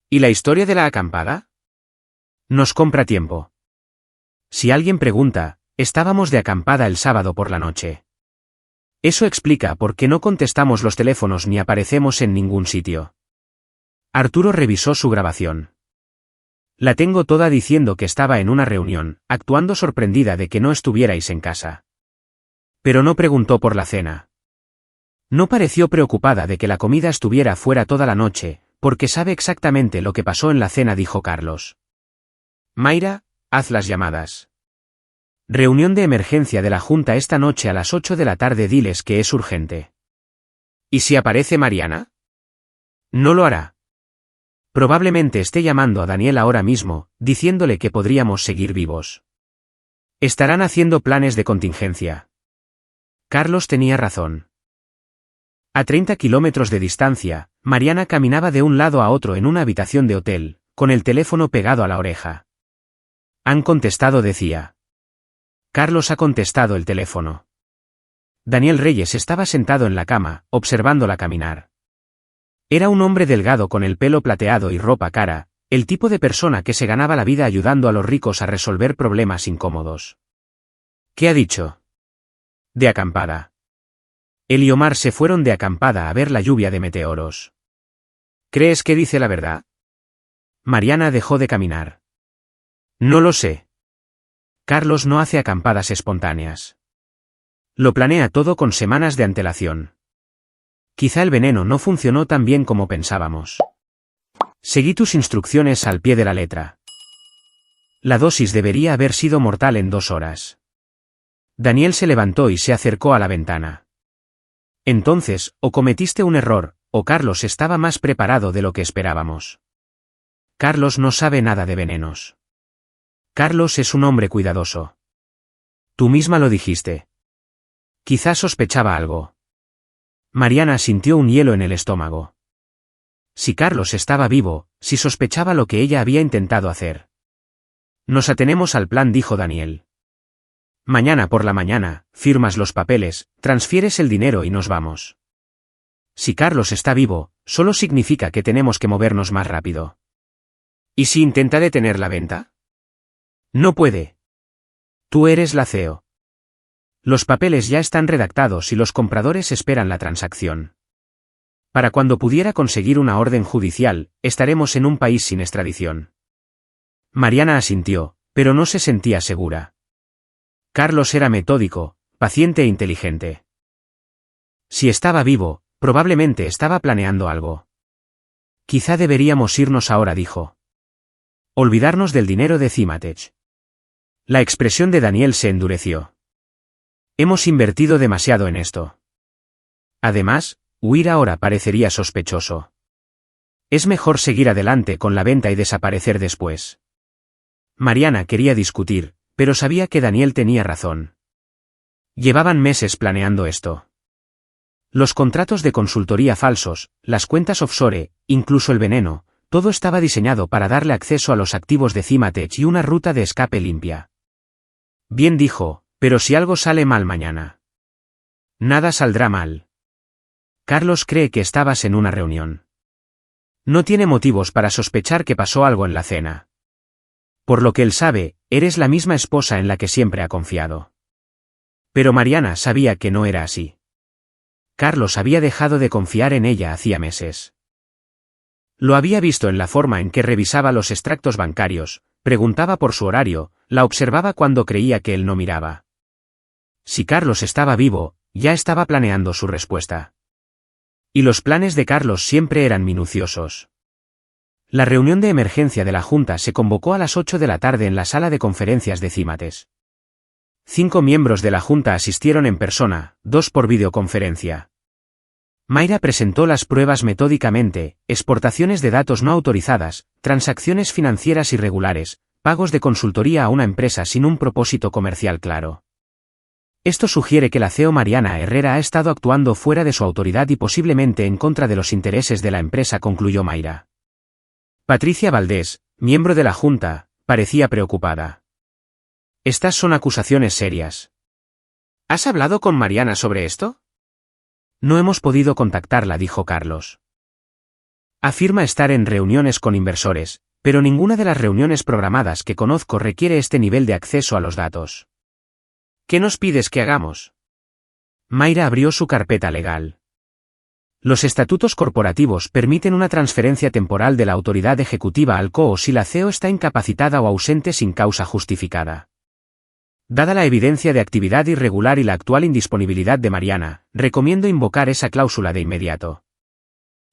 [SPEAKER 1] ¿Y la historia de la acampada? Nos compra tiempo. Si alguien pregunta, estábamos de acampada el sábado por la noche. Eso explica por qué no contestamos los teléfonos ni aparecemos en ningún sitio. Arturo revisó su grabación. La tengo toda diciendo que estaba en una reunión, actuando sorprendida de que no estuvierais en casa. Pero no preguntó por la cena. No pareció preocupada de que la comida estuviera fuera toda la noche, porque sabe exactamente lo que pasó en la cena, dijo Carlos. Mayra, haz las llamadas. Reunión de emergencia de la Junta esta noche a las 8 de la tarde, diles que es urgente. ¿Y si aparece Mariana? No lo hará. Probablemente esté llamando a Daniel ahora mismo, diciéndole que podríamos seguir vivos. Estarán haciendo planes de contingencia. Carlos tenía razón. A 30 kilómetros de distancia, Mariana caminaba de un lado a otro en una habitación de hotel, con el teléfono pegado a la oreja. Han contestado, decía. Carlos ha contestado el teléfono. Daniel Reyes estaba sentado en la cama, observándola caminar. Era un hombre delgado con el pelo plateado y ropa cara, el tipo de persona que se ganaba la vida ayudando a los ricos a resolver problemas incómodos. ¿Qué ha dicho? De acampada. Él y Omar se fueron de acampada a ver la lluvia de meteoros. ¿Crees que dice la verdad? Mariana dejó de caminar. No lo sé. Carlos no hace acampadas espontáneas. Lo planea todo con semanas de antelación. Quizá el veneno no funcionó tan bien como pensábamos. Seguí tus instrucciones al pie de la letra. La dosis debería haber sido mortal en 2 horas. Daniel se levantó y se acercó a la ventana. Entonces, o cometiste un error, o Carlos estaba más preparado de lo que esperábamos. Carlos no sabe nada de venenos. Carlos es un hombre cuidadoso. Tú misma lo dijiste. Quizás sospechaba algo. Mariana sintió un hielo en el estómago. Si Carlos estaba vivo, si sospechaba lo que ella había intentado hacer. Nos atenemos al plan, dijo Daniel. Mañana por la mañana, firmas los papeles, transfieres el dinero y nos vamos. Si Carlos está vivo, solo significa que tenemos que movernos más rápido. ¿Y si intenta detener la venta? No puede. Tú eres la CEO. Los papeles ya están redactados y los compradores esperan la transacción. Para cuando pudiera conseguir una orden judicial, estaremos en un país sin extradición. Mariana asintió, pero no se sentía segura. Carlos era metódico, paciente e inteligente. Si estaba vivo, probablemente estaba planeando algo. Quizá deberíamos irnos ahora, dijo. Olvidarnos del dinero de Cimatech. La expresión de Daniel se endureció. Hemos invertido demasiado en esto. Además, huir ahora parecería sospechoso. Es mejor seguir adelante con la venta y desaparecer después. Mariana quería discutir, pero sabía que Daniel tenía razón. Llevaban meses planeando esto. Los contratos de consultoría falsos, las cuentas offshore, incluso el veneno, todo estaba diseñado para darle acceso a los activos de Cimatech y una ruta de escape limpia. Bien, dijo, pero si algo sale mal mañana. Nada saldrá mal. Carlos cree que estabas en una reunión. No tiene motivos para sospechar que pasó algo en la cena. Por lo que él sabe, eres la misma esposa en la que siempre ha confiado. Pero Mariana sabía que no era así. Carlos había dejado de confiar en ella hacía meses. Lo había visto en la forma en que revisaba los extractos bancarios, preguntaba por su horario, la observaba cuando creía que él no miraba. Si Carlos estaba vivo, ya estaba planeando su respuesta. Y los planes de Carlos siempre eran minuciosos. La reunión de emergencia de la Junta se convocó a las 8 de la tarde en la sala de conferencias de Cimatech. 5 miembros de la Junta asistieron en persona, 2 por videoconferencia. Mayra presentó las pruebas metódicamente: exportaciones de datos no autorizadas, transacciones financieras irregulares, pagos de consultoría a una empresa sin un propósito comercial claro. Esto sugiere que la CEO Mariana Herrera ha estado actuando fuera de su autoridad y posiblemente en contra de los intereses de la empresa, concluyó Mayra. Patricia Valdés, miembro de la Junta, parecía preocupada. Estas son acusaciones serias. ¿Has hablado con Mariana sobre esto? No hemos podido contactarla, dijo Carlos. Afirma estar en reuniones con inversores, pero ninguna de las reuniones programadas que conozco requiere este nivel de acceso a los datos. ¿Qué nos pides que hagamos? Mayra abrió su carpeta legal. Los estatutos corporativos permiten una transferencia temporal de la autoridad ejecutiva al CO si la CEO está incapacitada o ausente sin causa justificada. Dada la evidencia de actividad irregular y la actual indisponibilidad de Mariana, recomiendo invocar esa cláusula de inmediato.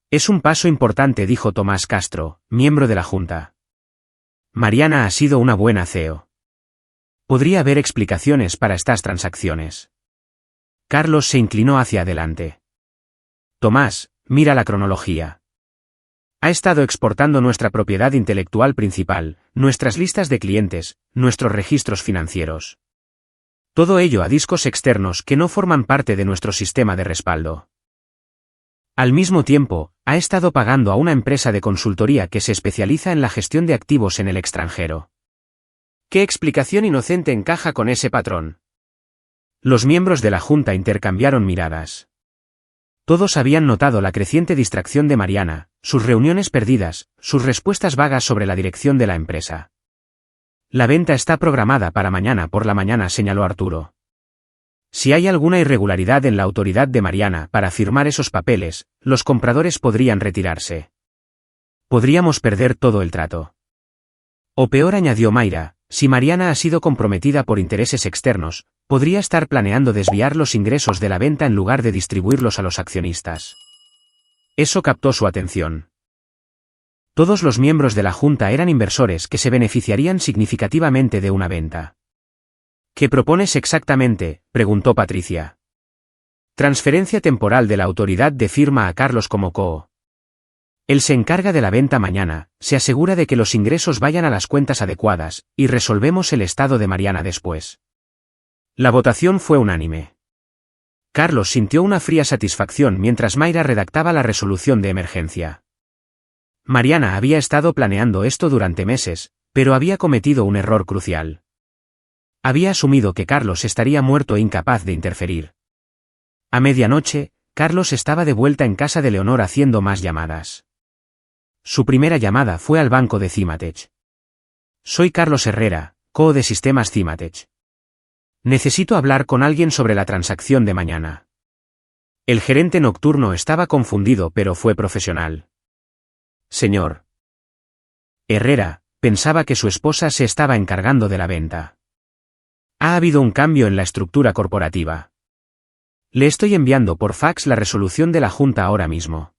[SPEAKER 1] Es un paso importante, dijo Tomás Castro, miembro de la Junta. Mariana ha sido una buena CEO. Podría haber explicaciones para estas transacciones. Carlos se inclinó hacia adelante. Tomás, mira la cronología. Ha estado exportando nuestra propiedad intelectual principal, nuestras listas de clientes, nuestros registros financieros. Todo ello a discos externos que no forman parte de nuestro sistema de respaldo. Al mismo tiempo, ha estado pagando a una empresa de consultoría que se especializa en la gestión de activos en el extranjero. ¿Qué explicación inocente encaja con ese patrón? Los miembros de la Junta intercambiaron miradas. Todos habían notado la creciente distracción de Mariana, sus reuniones perdidas, sus respuestas vagas sobre la dirección de la empresa. La venta está programada para mañana por la mañana, señaló Arturo. Si hay alguna irregularidad en la autoridad de Mariana para firmar esos papeles, los compradores podrían retirarse. Podríamos perder todo el trato. O peor, añadió Mayra, Si Mariana ha sido comprometida por intereses externos, podría estar planeando desviar los ingresos de la venta en lugar de distribuirlos a los accionistas. Eso captó su atención. Todos los miembros de la junta eran inversores que se beneficiarían significativamente de una venta. ¿Qué propones exactamente?, preguntó Patricia. Transferencia temporal de la autoridad de firma a Carlos como CO. Él se encarga de la venta mañana, se asegura de que los ingresos vayan a las cuentas adecuadas, y resolvemos el estado de Mariana después. La votación fue unánime. Carlos sintió una fría satisfacción mientras Mayra redactaba la resolución de emergencia. Mariana había estado planeando esto durante meses, pero había cometido un error crucial. Había asumido que Carlos estaría muerto e incapaz de interferir. A medianoche, Carlos estaba de vuelta en casa de Leonor haciendo más llamadas. Su primera llamada fue al banco de Cimatech. Soy Carlos Herrera, CO de Sistemas Cimatech. Necesito hablar con alguien sobre la transacción de mañana. El gerente nocturno estaba confundido pero fue profesional. Señor Herrera, pensaba que su esposa se estaba encargando de la venta. Ha habido un cambio en la estructura corporativa. Le estoy enviando por fax la resolución de la junta ahora mismo.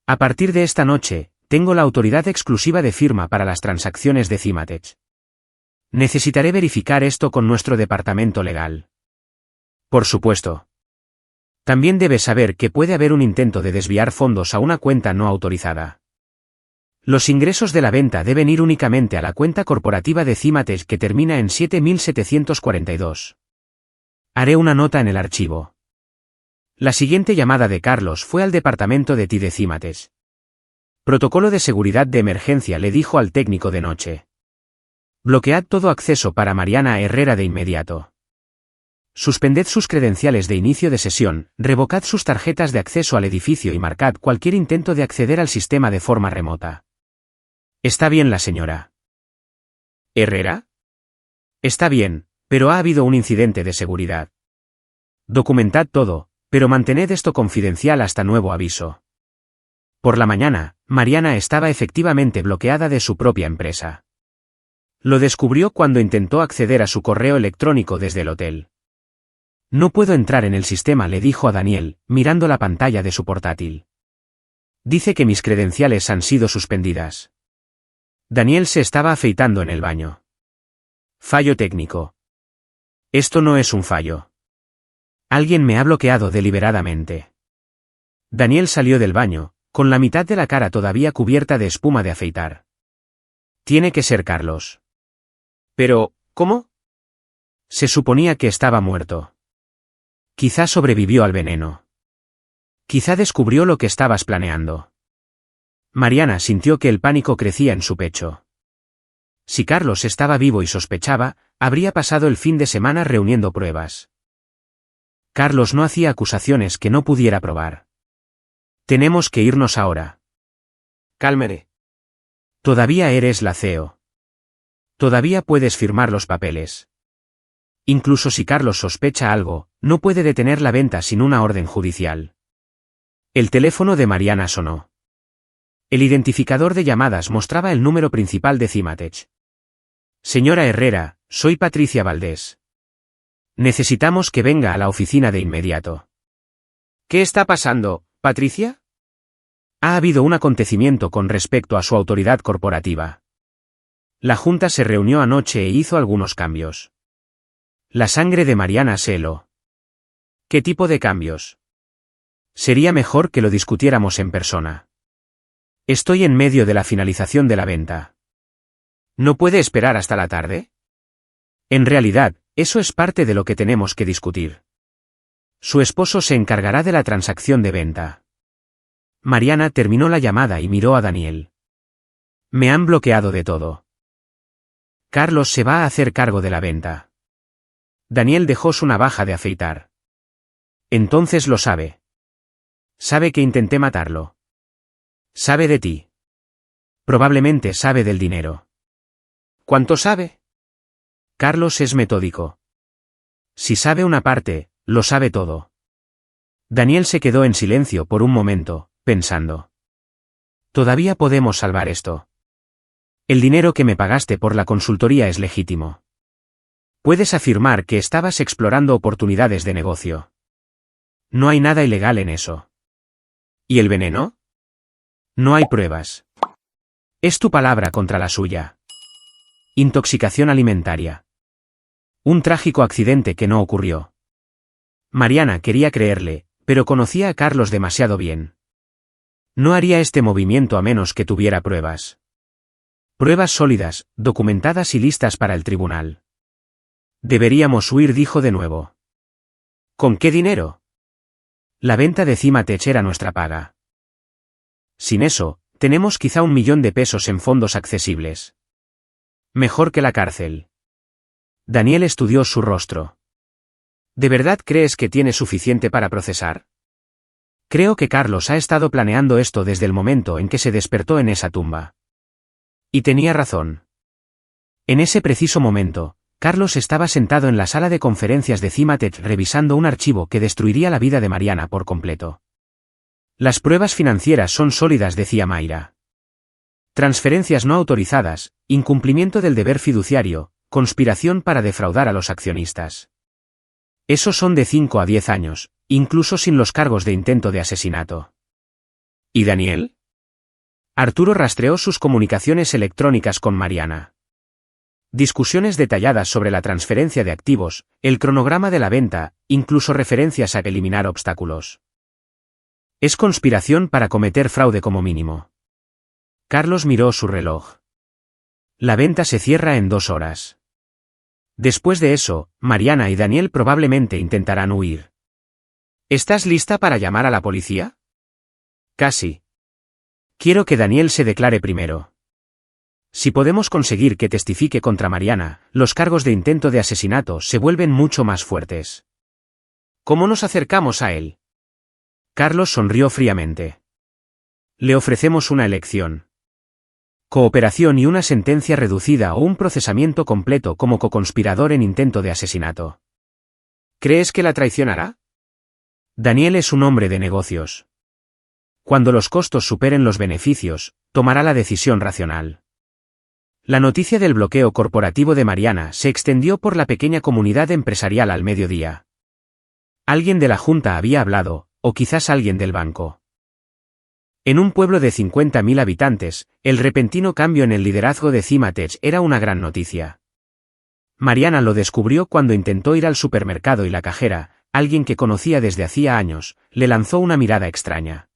[SPEAKER 1] A partir de esta noche, tengo la autoridad exclusiva de firma para las transacciones de Cimatech. Necesitaré verificar esto con nuestro departamento legal. Por supuesto. También debes saber que puede haber un intento de desviar fondos a una cuenta no autorizada. Los ingresos de la venta deben ir únicamente a la cuenta corporativa de Cimatech que termina en 7742. Haré una nota en el archivo. La siguiente llamada de Carlos fue al departamento de TI de Cimatech. Protocolo de seguridad de emergencia, le dijo al técnico de noche. Bloquead todo acceso para Mariana Herrera de inmediato. Suspended sus credenciales de inicio de sesión, revocad sus tarjetas de acceso al edificio y marcad cualquier intento de acceder al sistema de forma remota. ¿Está bien la señora Herrera? Está bien, pero ha habido un incidente de seguridad. Documentad todo, pero mantened esto confidencial hasta nuevo aviso. Por la mañana, Mariana estaba efectivamente bloqueada de su propia empresa. Lo descubrió cuando intentó acceder a su correo electrónico desde el hotel. No puedo entrar en el sistema, le dijo a Daniel, mirando la pantalla de su portátil. Dice que mis credenciales han sido suspendidas. Daniel se estaba afeitando en el baño. Fallo técnico. Esto no es un fallo. Alguien me ha bloqueado deliberadamente. Daniel salió del baño, con la mitad de la cara todavía cubierta de espuma de afeitar. Tiene que ser Carlos. Pero, ¿cómo? Se suponía que estaba muerto. Quizá sobrevivió al veneno. Quizá descubrió lo que estabas planeando. Mariana sintió que el pánico crecía en su pecho. Si Carlos estaba vivo y sospechaba, habría pasado el fin de semana reuniendo pruebas. Carlos no hacía acusaciones que no pudiera probar. Tenemos que irnos ahora. Cálmere. Todavía eres la CEO. Todavía puedes firmar los papeles. Incluso si Carlos sospecha algo, no puede detener la venta sin una orden judicial. El teléfono de Mariana sonó. El identificador de llamadas mostraba el número principal de Cimatech. Señora Herrera, soy Patricia Valdés. Necesitamos que venga a la oficina de inmediato. ¿Qué está pasando, Patricia? Ha habido un acontecimiento con respecto a su autoridad corporativa. La junta se reunió anoche e hizo algunos cambios. La sangre de Mariana se heló. ¿Qué tipo de cambios? Sería mejor que lo discutiéramos en persona. Estoy en medio de la finalización de la venta. ¿No puede esperar hasta la tarde? En realidad, eso es parte de lo que tenemos que discutir. Su esposo se encargará de la transacción de venta. Mariana terminó la llamada y miró a Daniel. Me han bloqueado de todo. Carlos se va a hacer cargo de la venta. Daniel dejó su navaja de afeitar. Entonces lo sabe. Sabe que intenté matarlo. Sabe de ti. Probablemente sabe del dinero. ¿Cuánto sabe? Carlos es metódico. Si sabe una parte, lo sabe todo. Daniel se quedó en silencio por un momento, pensando. Todavía podemos salvar esto. El dinero que me pagaste por la consultoría es legítimo. Puedes afirmar que estabas explorando oportunidades de negocio. No hay nada ilegal en eso. ¿Y el veneno? No hay pruebas. Es tu palabra contra la suya. Intoxicación alimentaria. Un trágico accidente que no ocurrió. Mariana quería creerle, pero conocía a Carlos demasiado bien. No haría este movimiento a menos que tuviera pruebas. Pruebas sólidas, documentadas y listas para el tribunal. Deberíamos huir, dijo de nuevo. ¿Con qué dinero? La venta de Cimatech era nuestra paga. Sin eso, tenemos quizá 1 millón de pesos en fondos accesibles. Mejor que la cárcel. Daniel estudió su rostro. ¿De verdad crees que tiene suficiente para procesar? Creo que Carlos ha estado planeando esto desde el momento en que se despertó en esa tumba. Y tenía razón. En ese preciso momento, Carlos estaba sentado en la sala de conferencias de Cimatech revisando un archivo que destruiría la vida de Mariana por completo. Las pruebas financieras son sólidas, decía Mayra. Transferencias no autorizadas, incumplimiento del deber fiduciario, conspiración para defraudar a los accionistas. Esos son de 5 a 10 años, incluso sin los cargos de intento de asesinato. ¿Y Daniel? Arturo rastreó sus comunicaciones electrónicas con Mariana. Discusiones detalladas sobre la transferencia de activos, el cronograma de la venta, incluso referencias a eliminar obstáculos. Es conspiración para cometer fraude como mínimo. Carlos miró su reloj. La venta se cierra en 2 horas. Después de eso, Mariana y Daniel probablemente intentarán huir. ¿Estás lista para llamar a la policía? Casi. Quiero que Daniel se declare primero. Si podemos conseguir que testifique contra Mariana, los cargos de intento de asesinato se vuelven mucho más fuertes. ¿Cómo nos acercamos a él? Carlos sonrió fríamente. Le ofrecemos una elección. Cooperación y una sentencia reducida o un procesamiento completo como coconspirador en intento de asesinato. ¿Crees que la traicionará? Daniel es un hombre de negocios. Cuando los costos superen los beneficios, tomará la decisión racional. La noticia del bloqueo corporativo de Mariana se extendió por la pequeña comunidad empresarial al mediodía. Alguien de la Junta había hablado, o quizás alguien del banco. En un pueblo de 50.000 habitantes, el repentino cambio en el liderazgo de Cimatech era una gran noticia. Mariana lo descubrió cuando intentó ir al supermercado y la cajera, alguien que conocía desde hacía años, le lanzó una mirada extraña.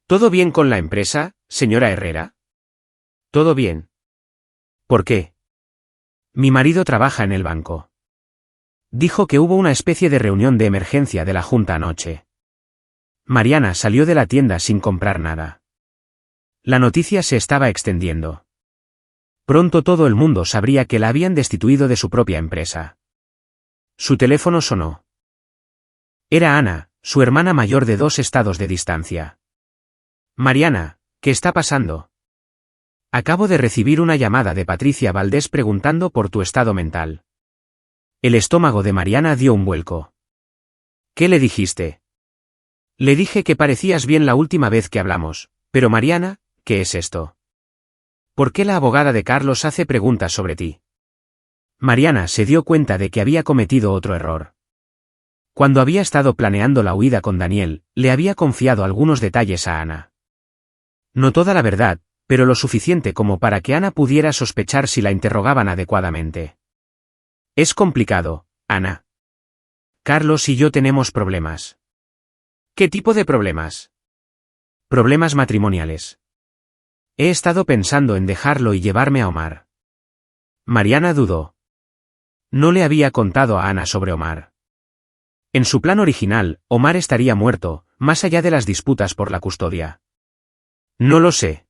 [SPEAKER 1] ¿Todo bien con la empresa, señora Herrera? Todo bien. ¿Por qué? Mi marido trabaja en el banco. Dijo que hubo una especie de reunión de emergencia de la Junta anoche. Mariana salió de la tienda sin comprar nada. La noticia se estaba extendiendo. Pronto todo el mundo sabría que la habían destituido de su propia empresa. Su teléfono sonó. Era Ana, su hermana mayor de 2 estados de distancia. Mariana, ¿qué está pasando? Acabo de recibir una llamada de Patricia Valdés preguntando por tu estado mental. El estómago de Mariana dio un vuelco. ¿Qué le dijiste? Le dije que parecías bien la última vez que hablamos, pero Mariana, ¿qué es esto? ¿Por qué la abogada de Carlos hace preguntas sobre ti? Mariana se dio cuenta de que había cometido otro error. Cuando había estado planeando la huida con Daniel, le había confiado algunos detalles a Ana. No toda la verdad, pero lo suficiente como para que Ana pudiera sospechar si la interrogaban adecuadamente. Es complicado, Ana. Carlos y yo tenemos problemas. ¿Qué tipo de problemas? Problemas matrimoniales. He estado pensando en dejarlo y llevarme a Omar. Mariana dudó. No le había contado a Ana sobre Omar. En su plan original, Omar estaría muerto, más allá de las disputas por la custodia. No lo sé.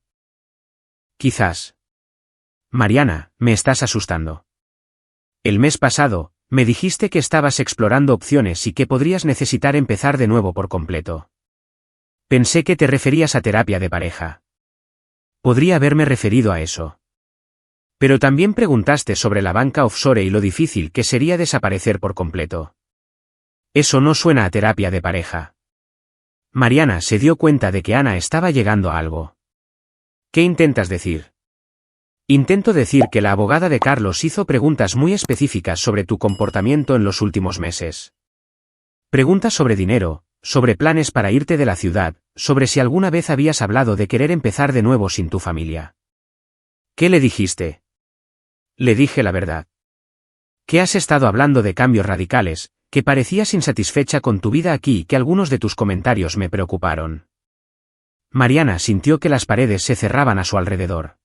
[SPEAKER 1] Quizás. Mariana, me estás asustando. El mes pasado, me dijiste que estabas explorando opciones y que podrías necesitar empezar de nuevo por completo. Pensé que te referías a terapia de pareja. Podría haberme referido a eso. Pero también preguntaste sobre la banca offshore y lo difícil que sería desaparecer por completo. Eso no suena a terapia de pareja. Mariana se dio cuenta de que Ana estaba llegando a algo. ¿Qué intentas decir? Intento decir que la abogada de Carlos hizo preguntas muy específicas sobre tu comportamiento en los últimos meses. Preguntas sobre dinero, sobre planes para irte de la ciudad, sobre si alguna vez habías hablado de querer empezar de nuevo sin tu familia. ¿Qué le dijiste? Le dije la verdad. Que has estado hablando de cambios radicales, que parecías insatisfecha con tu vida aquí y que algunos de tus comentarios me preocuparon. Mariana sintió que las paredes se cerraban a su alrededor.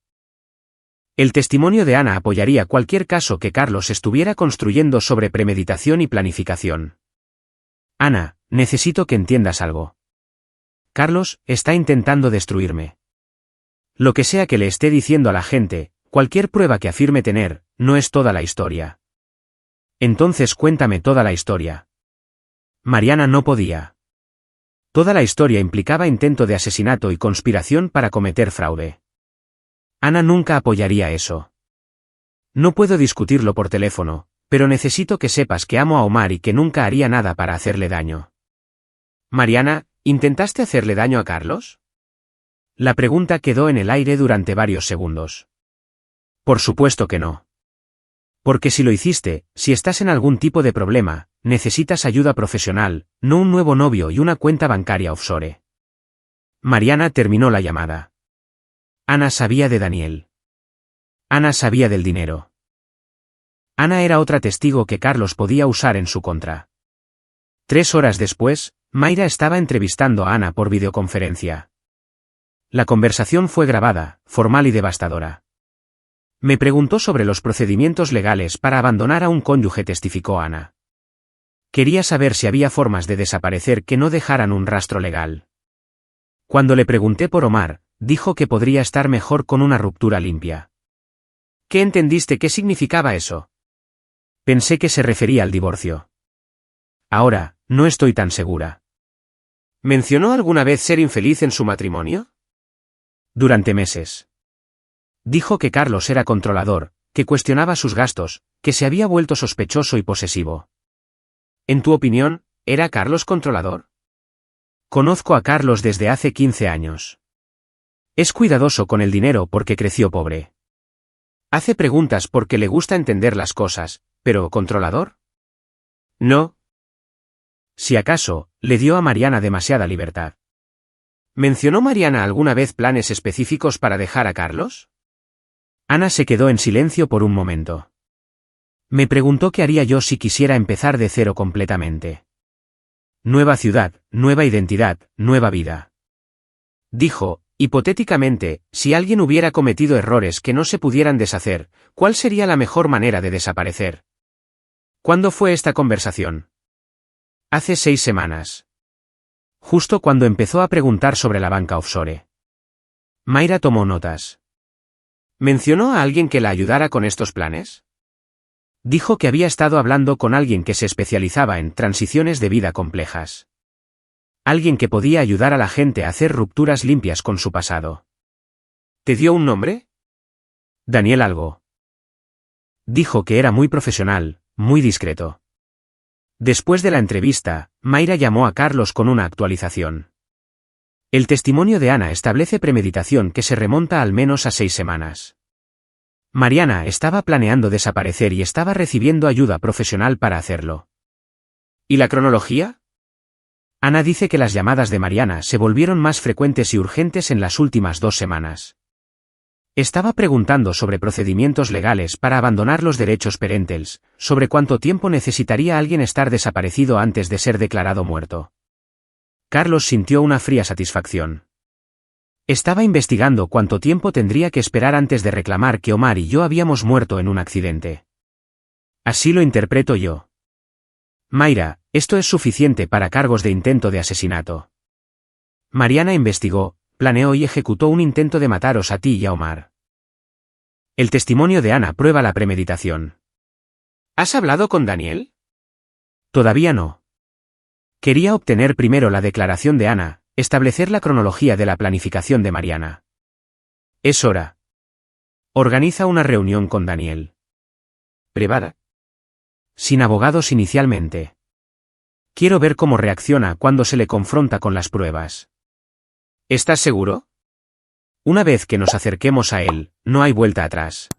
[SPEAKER 1] El testimonio de Ana apoyaría cualquier caso que Carlos estuviera construyendo sobre premeditación y planificación. Ana, necesito que entiendas algo. Carlos está intentando destruirme. Lo que sea que le esté diciendo a la gente, cualquier prueba que afirme tener, no es toda la historia. Entonces cuéntame toda la historia. Mariana no podía. Toda la historia implicaba intento de asesinato y conspiración para cometer fraude. Ana nunca apoyaría eso. No puedo discutirlo por teléfono, pero necesito que sepas que amo a Omar y que nunca haría nada para hacerle daño. Mariana, ¿intentaste hacerle daño a Carlos? La pregunta quedó en el aire durante varios segundos. Por supuesto que no. Porque si lo hiciste, si estás en algún tipo de problema, necesitas ayuda profesional, no un nuevo novio y una cuenta bancaria offshore. Mariana terminó la llamada. Ana sabía de Daniel. Ana sabía del dinero. Ana era otra testigo que Carlos podía usar en su contra. 3 horas después, Mayra estaba entrevistando a Ana por videoconferencia. La conversación fue grabada, formal y devastadora. Me preguntó sobre los procedimientos legales para abandonar a un cónyuge, testificó Ana. Quería saber si había formas de desaparecer que no dejaran un rastro legal. Cuando le pregunté por Omar, dijo que podría estar mejor con una ruptura limpia. ¿Qué entendiste qué significaba eso? Pensé que se refería al divorcio. Ahora, no estoy tan segura. ¿Mencionó alguna vez ser infeliz en su matrimonio? Durante meses. Dijo que Carlos era controlador, que cuestionaba sus gastos, que se había vuelto sospechoso y posesivo. En tu opinión, ¿era Carlos controlador? Conozco a Carlos desde hace 15 años. Es cuidadoso con el dinero porque creció pobre. Hace preguntas porque le gusta entender las cosas, pero ¿controlador? No. Si acaso, le dio a Mariana demasiada libertad. ¿Mencionó Mariana alguna vez planes específicos para dejar a Carlos? Ana se quedó en silencio por un momento. Me preguntó qué haría yo si quisiera empezar de cero completamente. Nueva ciudad, nueva identidad, nueva vida. Dijo, hipotéticamente, si alguien hubiera cometido errores que no se pudieran deshacer, ¿cuál sería la mejor manera de desaparecer? ¿Cuándo fue esta conversación? Hace 6 semanas. Justo cuando empezó a preguntar sobre la banca offshore. Mayra tomó notas. ¿Mencionó a alguien que la ayudara con estos planes? Dijo que había estado hablando con alguien que se especializaba en transiciones de vida complejas. Alguien que podía ayudar a la gente a hacer rupturas limpias con su pasado. ¿Te dio un nombre? Daniel algo. Dijo que era muy profesional, muy discreto. Después de la entrevista, Mayra llamó a Carlos con una actualización. El testimonio de Ana establece premeditación que se remonta al menos a 6 semanas. Mariana estaba planeando desaparecer y estaba recibiendo ayuda profesional para hacerlo. ¿Y la cronología? Ana dice que las llamadas de Mariana se volvieron más frecuentes y urgentes en las últimas 2 semanas. Estaba preguntando sobre procedimientos legales para abandonar los derechos parentales, sobre cuánto tiempo necesitaría alguien estar desaparecido antes de ser declarado muerto. Carlos sintió una fría satisfacción. Estaba investigando cuánto tiempo tendría que esperar antes de reclamar que Omar y yo habíamos muerto en un accidente. Así lo interpreto yo. Mayra, esto es suficiente para cargos de intento de asesinato. Mariana investigó, planeó y ejecutó un intento de mataros a ti y a Omar. El testimonio de Ana prueba la premeditación. ¿Has hablado con Daniel? Todavía no. Quería obtener primero la declaración de Ana, establecer la cronología de la planificación de Mariana. Es hora. Organiza una reunión con Daniel. Privada. Sin abogados inicialmente. Quiero ver cómo reacciona cuando se le confronta con las pruebas. ¿Estás seguro? Una vez que nos acerquemos a él, no hay vuelta atrás.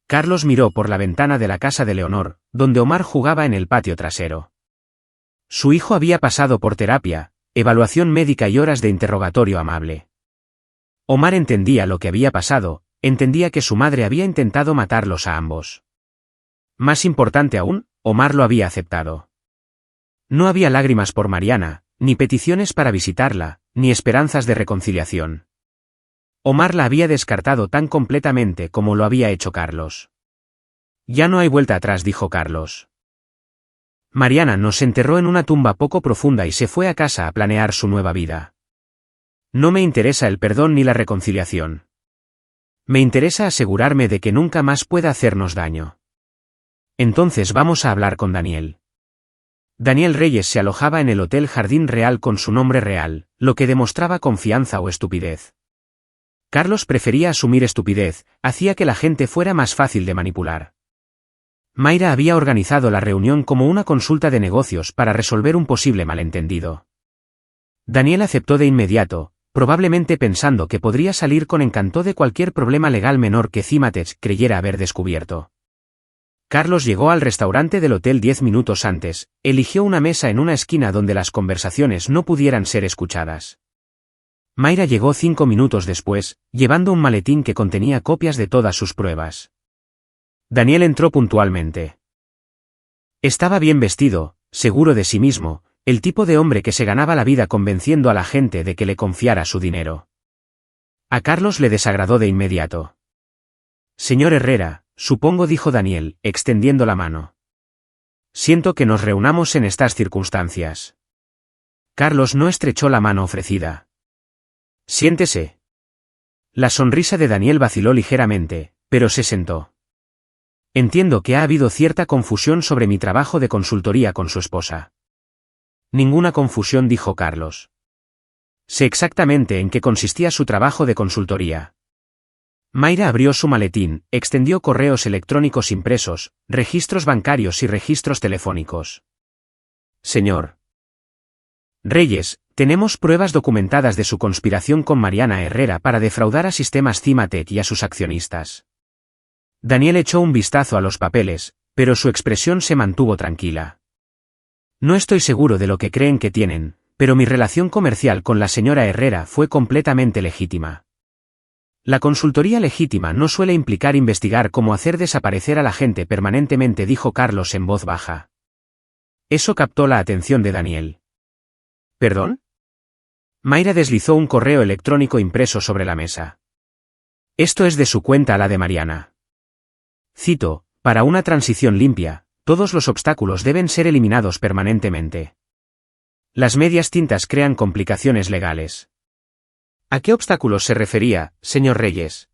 [SPEAKER 1] Carlos miró por la ventana de la casa de Leonor, donde Omar jugaba en el patio trasero. Su hijo había pasado por terapia, evaluación médica y horas de interrogatorio amable. Omar entendía lo que había pasado, entendía que su madre había intentado matarlos a ambos. Más importante aún, Omar lo había aceptado. No había lágrimas por Mariana, ni peticiones para visitarla, ni esperanzas de reconciliación. Omar la había descartado tan completamente como lo había hecho Carlos. Ya no hay vuelta atrás, dijo Carlos. Mariana nos enterró en una tumba poco profunda y se fue a casa a planear su nueva vida. No me interesa el perdón ni la reconciliación. Me interesa asegurarme de que nunca más pueda hacernos daño. Entonces vamos a hablar con Daniel. Daniel Reyes se alojaba en el Hotel Jardín Real con su nombre real, lo que demostraba confianza o estupidez. Carlos prefería asumir estupidez, hacía que la gente fuera más fácil de manipular. Mayra había organizado la reunión como una consulta de negocios para resolver un posible malentendido. Daniel aceptó de inmediato, probablemente pensando que podría salir con encanto de cualquier problema legal menor que Cimatex creyera haber descubierto. Carlos llegó al restaurante del hotel 10 minutos antes, eligió una mesa en una esquina donde las conversaciones no pudieran ser escuchadas. Mayra llegó 5 minutos después, llevando un maletín que contenía copias de todas sus pruebas. Daniel entró puntualmente. Estaba bien vestido, seguro de sí mismo, el tipo de hombre que se ganaba la vida convenciendo a la gente de que le confiara su dinero. A Carlos le desagradó de inmediato. Señor Herrera, supongo, dijo Daniel, extendiendo la mano. Siento que nos reunamos en estas circunstancias. Carlos no estrechó la mano ofrecida. Siéntese. La sonrisa de Daniel vaciló ligeramente, pero se sentó. Entiendo que ha habido cierta confusión sobre mi trabajo de consultoría con su esposa. Ninguna confusión, dijo Carlos. Sé exactamente en qué consistía su trabajo de consultoría. Mayra abrió su maletín, extendió correos electrónicos impresos, registros bancarios y registros telefónicos. Señor Reyes, tenemos pruebas documentadas de su conspiración con Mariana Herrera para defraudar a Sistemas Cimatec y a sus accionistas. Daniel echó un vistazo a los papeles, pero su expresión se mantuvo tranquila. No estoy seguro de lo que creen que tienen, pero mi relación comercial con la señora Herrera fue completamente legítima. La consultoría legítima no suele implicar investigar cómo hacer desaparecer a la gente permanentemente, dijo Carlos en voz baja. Eso captó la atención de Daniel. ¿Perdón? Mayra deslizó un correo electrónico impreso sobre la mesa. Esto es de su cuenta a la de Mariana. Cito, para una transición limpia, todos los obstáculos deben ser eliminados permanentemente. Las medias tintas crean complicaciones legales. ¿A qué obstáculos se refería, señor Reyes?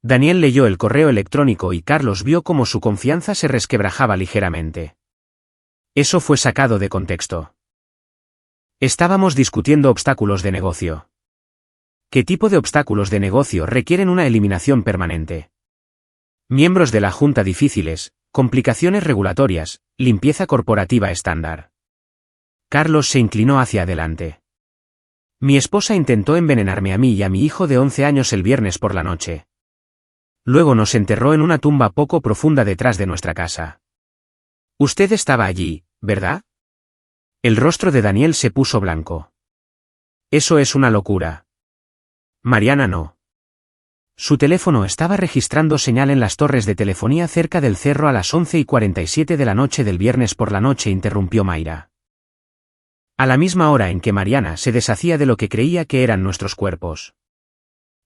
[SPEAKER 1] Daniel leyó el correo electrónico y Carlos vio cómo su confianza se resquebrajaba ligeramente. Eso fue sacado de contexto. Estábamos discutiendo obstáculos de negocio. ¿Qué tipo de obstáculos de negocio requieren una eliminación permanente? Miembros de la Junta difíciles, complicaciones regulatorias, limpieza corporativa estándar. Carlos se inclinó hacia adelante. Mi esposa intentó envenenarme a mí y a mi hijo de 11 años el viernes por la noche. Luego nos enterró en una tumba poco profunda detrás de nuestra casa. Usted estaba allí, ¿verdad? El rostro de Daniel se puso blanco. Eso es una locura. Mariana no. Su teléfono estaba registrando señal en las torres de telefonía cerca del cerro a las 11:47 de la noche del viernes por la noche, interrumpió Mayra. A la misma hora en que Mariana se deshacía de lo que creía que eran nuestros cuerpos.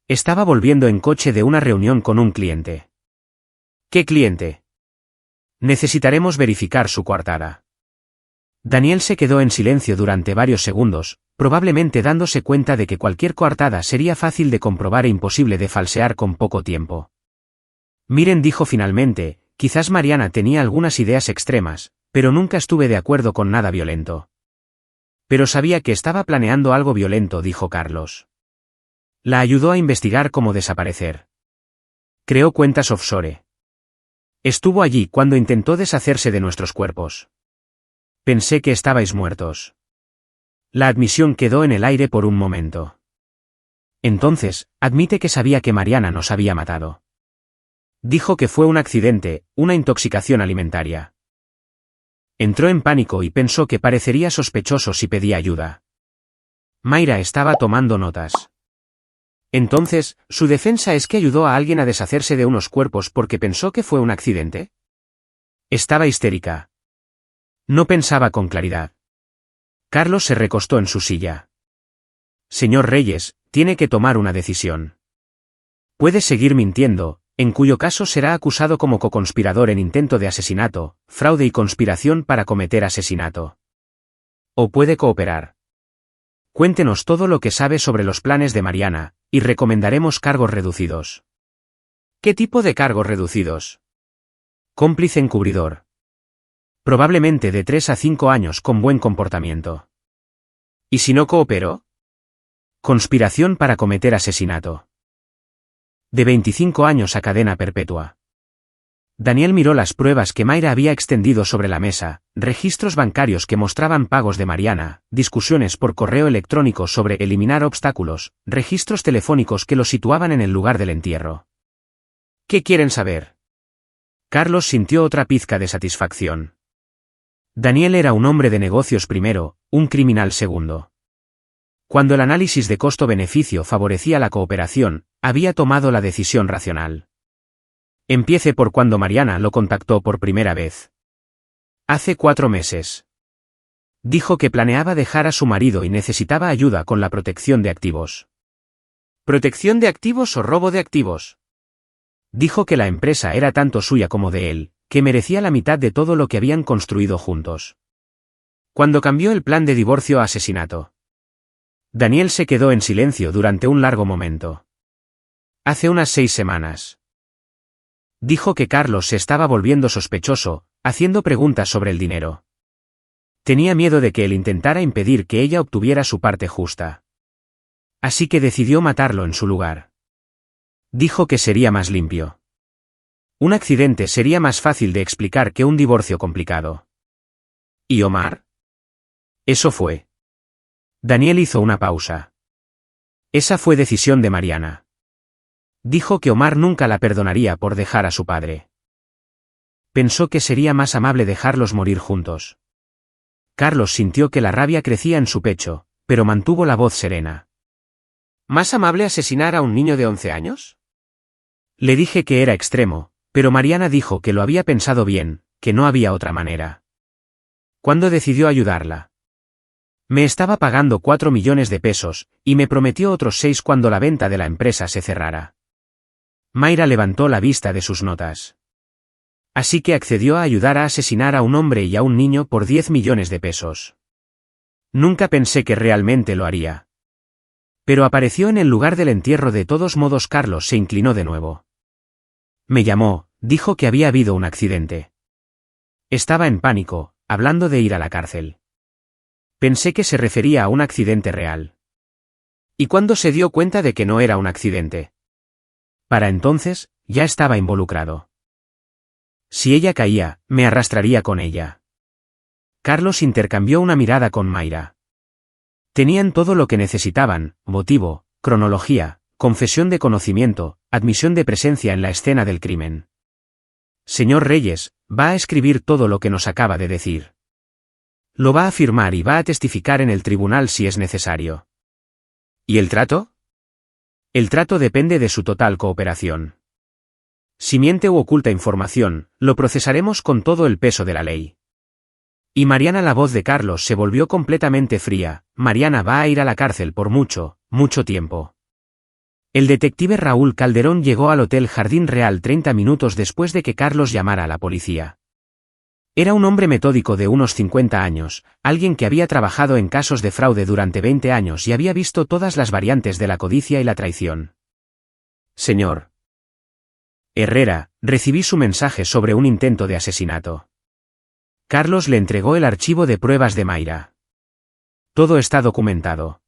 [SPEAKER 1] Estaba volviendo en coche de una reunión con un cliente. ¿Qué cliente? Necesitaremos verificar su coartada. Daniel se quedó en silencio durante varios segundos, probablemente dándose cuenta de que cualquier coartada sería fácil de comprobar e imposible de falsear con poco tiempo. Miren, dijo finalmente, quizás Mariana tenía algunas ideas extremas, pero nunca estuve de acuerdo con nada violento. Pero sabía que estaba planeando algo violento, dijo Carlos. La ayudó a investigar cómo desaparecer. Creó cuentas offshore. Estuvo allí cuando intentó deshacerse de nuestros cuerpos. Pensé que estabais muertos. La admisión quedó en el aire por un momento. Entonces, admite que sabía que Mariana nos había matado. Dijo que fue un accidente, una intoxicación alimentaria. Entró en pánico y pensó que parecería sospechoso si pedía ayuda. Mayra estaba tomando notas. Entonces, ¿su defensa es que ayudó a alguien a deshacerse de unos cuerpos porque pensó que fue un accidente? Estaba histérica. No pensaba con claridad. Carlos se recostó en su silla. Señor Reyes, tiene que tomar una decisión. Puede seguir mintiendo, en cuyo caso será acusado como coconspirador en intento de asesinato, fraude y conspiración para cometer asesinato. O puede cooperar. Cuéntenos todo lo que sabe sobre los planes de Mariana, y recomendaremos cargos reducidos. ¿Qué tipo de cargos reducidos? Cómplice encubridor. Probablemente de 3 a 5 años con buen comportamiento. ¿Y si no cooperó? Conspiración para cometer asesinato. De 25 años a cadena perpetua. Daniel miró las pruebas que Mayra había extendido sobre la mesa, registros bancarios que mostraban pagos de Mariana, discusiones por correo electrónico sobre eliminar obstáculos, registros telefónicos que lo situaban en el lugar del entierro. ¿Qué quieren saber? Carlos sintió otra pizca de satisfacción. Daniel era un hombre de negocios primero, un criminal segundo. Cuando el análisis de costo-beneficio favorecía la cooperación, había tomado la decisión racional. Empiece por cuando Mariana lo contactó por primera vez. Hace 4 meses. Dijo que planeaba dejar a su marido y necesitaba ayuda con la protección de activos. ¿Protección de activos o robo de activos? Dijo que la empresa era tanto suya como de él, que merecía la mitad de todo lo que habían construido juntos. Cuando cambió el plan de divorcio a asesinato. Daniel se quedó en silencio durante un largo momento. Hace unas 6 semanas. Dijo que Carlos se estaba volviendo sospechoso, haciendo preguntas sobre el dinero. Tenía miedo de que él intentara impedir que ella obtuviera su parte justa. Así que decidió matarlo en su lugar. Dijo que sería más limpio. Un accidente sería más fácil de explicar que un divorcio complicado. ¿Y Omar? Eso fue. Daniel hizo una pausa. Esa fue decisión de Mariana. Dijo que Omar nunca la perdonaría por dejar a su padre. Pensó que sería más amable dejarlos morir juntos. Carlos sintió que la rabia crecía en su pecho, pero mantuvo la voz serena. ¿Más amable asesinar a un niño de 11 años? Le dije que era extremo, pero Mariana dijo que lo había pensado bien, que no había otra manera. ¿Cuándo decidió ayudarla? Me estaba pagando 4 millones de pesos, y me prometió otros 6 cuando la venta de la empresa se cerrara. Mayra levantó la vista de sus notas. Así que accedió a ayudar a asesinar a un hombre y a un niño por 10 millones de pesos. Nunca pensé que realmente lo haría. Pero apareció en el lugar del entierro. De todos modos, Carlos se inclinó de nuevo. Me llamó, dijo que había habido un accidente. Estaba en pánico, hablando de ir a la cárcel. Pensé que se refería a un accidente real. ¿Y cuándo se dio cuenta de que no era un accidente? Para entonces, ya estaba involucrado. Si ella caía, me arrastraría con ella. Carlos intercambió una mirada con Mayra. Tenían todo lo que necesitaban: motivo, cronología, confesión de conocimiento, admisión de presencia en la escena del crimen. Señor Reyes, va a escribir todo lo que nos acaba de decir. Lo va a firmar y va a testificar en el tribunal si es necesario. ¿Y el trato? El trato depende de su total cooperación. Si miente u oculta información, lo procesaremos con todo el peso de la ley. Y Mariana, la voz de Carlos se volvió completamente fría. Mariana va a ir a la cárcel por mucho, mucho tiempo. El detective Raúl Calderón llegó al Hotel Jardín Real 30 minutos después de que Carlos llamara a la policía. Era un hombre metódico de unos 50 años, alguien que había trabajado en casos de fraude durante 20 años y había visto todas las variantes de la codicia y la traición. Señor Herrera, recibí su mensaje sobre un intento de asesinato. Carlos le entregó el archivo de pruebas de Mayra. Todo está documentado.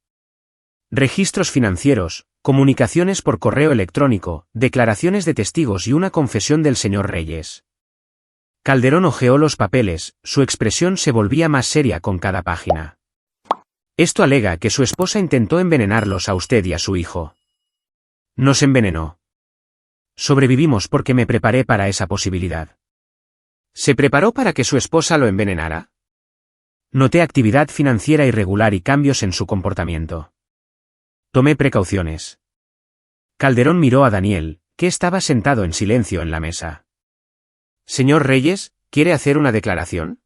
[SPEAKER 1] Registros financieros, comunicaciones por correo electrónico, declaraciones de testigos y una confesión del señor Reyes. Calderón hojeó los papeles, su expresión se volvía más seria con cada página. Esto alega que su esposa intentó envenenarlos a usted y a su hijo. Nos envenenó. Sobrevivimos porque me preparé para esa posibilidad. ¿Se preparó para que su esposa lo envenenara? Noté actividad financiera irregular y cambios en su comportamiento. Tomé precauciones. Calderón miró a Daniel, que estaba sentado en silencio en la mesa. Señor Reyes, ¿quiere hacer una declaración?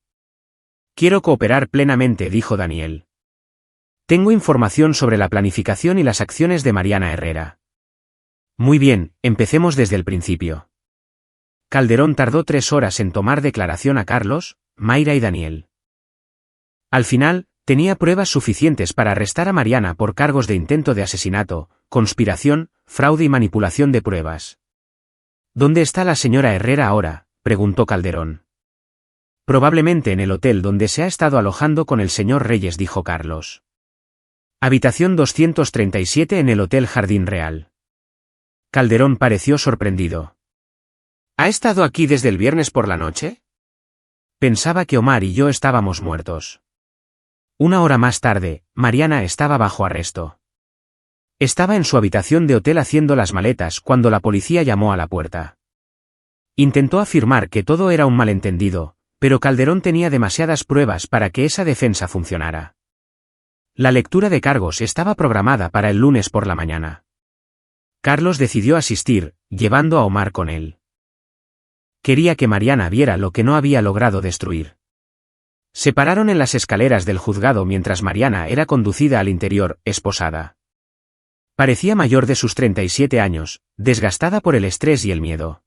[SPEAKER 1] Quiero cooperar plenamente, dijo Daniel. Tengo información sobre la planificación y las acciones de Mariana Herrera. Muy bien, empecemos desde el principio. Calderón tardó 3 horas en tomar declaración a Carlos, Mayra y Daniel. Al final, tenía pruebas suficientes para arrestar a Mariana por cargos de intento de asesinato, conspiración, fraude y manipulación de pruebas. ¿Dónde está la señora Herrera ahora?, preguntó Calderón. Probablemente en el hotel donde se ha estado alojando con el señor Reyes, dijo Carlos. Habitación 237 en el Hotel Jardín Real. Calderón pareció sorprendido. ¿Ha estado aquí desde el viernes por la noche? Pensaba que Omar y yo estábamos muertos. 1 hora más tarde, Mariana estaba bajo arresto. Estaba en su habitación de hotel haciendo las maletas cuando la policía llamó a la puerta. Intentó afirmar que todo era un malentendido, pero Calderón tenía demasiadas pruebas para que esa defensa funcionara. La lectura de cargos estaba programada para el lunes por la mañana. Carlos decidió asistir, llevando a Omar con él. Quería que Mariana viera lo que no había logrado destruir. Se pararon en las escaleras del juzgado mientras Mariana era conducida al interior, esposada. Parecía mayor de sus 37 años, desgastada por el estrés y el miedo.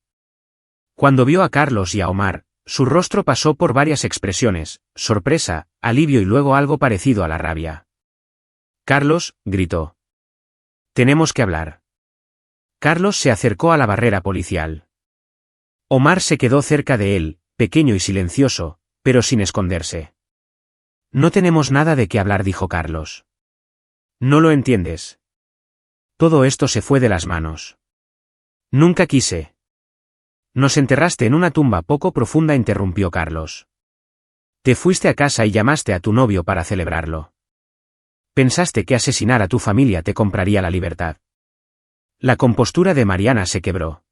[SPEAKER 1] Cuando vio a Carlos y a Omar, su rostro pasó por varias expresiones: sorpresa, alivio y luego algo parecido a la rabia. «Carlos», gritó. «Tenemos que hablar». Carlos se acercó a la barrera policial. Omar se quedó cerca de él, pequeño y silencioso, pero sin esconderse. «No tenemos nada de qué hablar», dijo Carlos. «No lo entiendes. Todo esto se fue de las manos. Nunca quise». «Nos enterraste en una tumba poco profunda», interrumpió Carlos. «Te fuiste a casa y llamaste a tu novio para celebrarlo. Pensaste que asesinar a tu familia te compraría la libertad». La compostura de Mariana se quebró.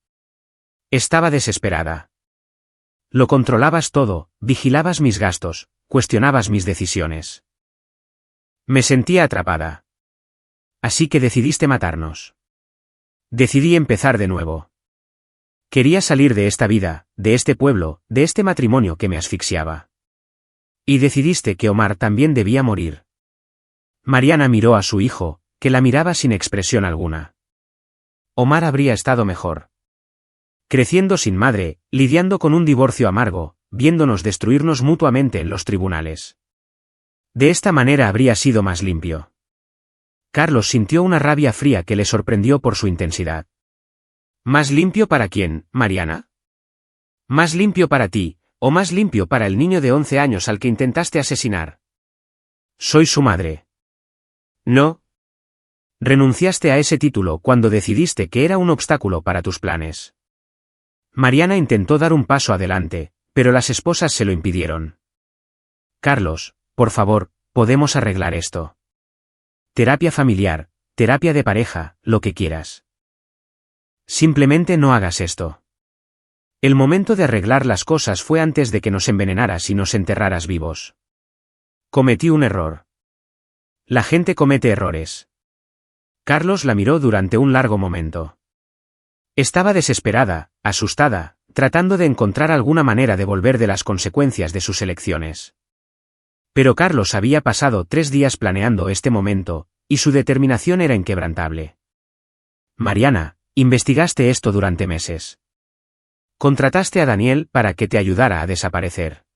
[SPEAKER 1] Estaba desesperada. «Lo controlabas todo, vigilabas mis gastos, cuestionabas mis decisiones. Me sentía atrapada. Así que decidiste matarnos. Decidí empezar de nuevo. Quería salir de esta vida, de este pueblo, de este matrimonio que me asfixiaba. Y decidiste que Omar también debía morir». Mariana miró a su hijo, que la miraba sin expresión alguna. Omar habría estado mejor. Creciendo sin madre, lidiando con un divorcio amargo, viéndonos destruirnos mutuamente en los tribunales. De esta manera habría sido más limpio. Carlos sintió una rabia fría que le sorprendió por su intensidad. ¿Más limpio para quién, Mariana? ¿Más limpio para ti, o más limpio para el niño de 11 años al que intentaste asesinar? Soy su madre. No. Renunciaste a ese título cuando decidiste que era un obstáculo para tus planes. Mariana intentó dar un paso adelante, pero las esposas se lo impidieron. Carlos, por favor, podemos arreglar esto. Terapia familiar, terapia de pareja, lo que quieras. Simplemente no hagas esto. El momento de arreglar las cosas fue antes de que nos envenenaras y nos enterraras vivos. Cometí un error. La gente comete errores. Carlos la miró durante un largo momento. Estaba desesperada, asustada, tratando de encontrar alguna manera de volver de las consecuencias de sus elecciones. Pero Carlos había pasado 3 días planeando este momento, y su determinación era inquebrantable. Mariana, investigaste esto durante meses. Contrataste a Daniel para que te ayudara a desaparecer.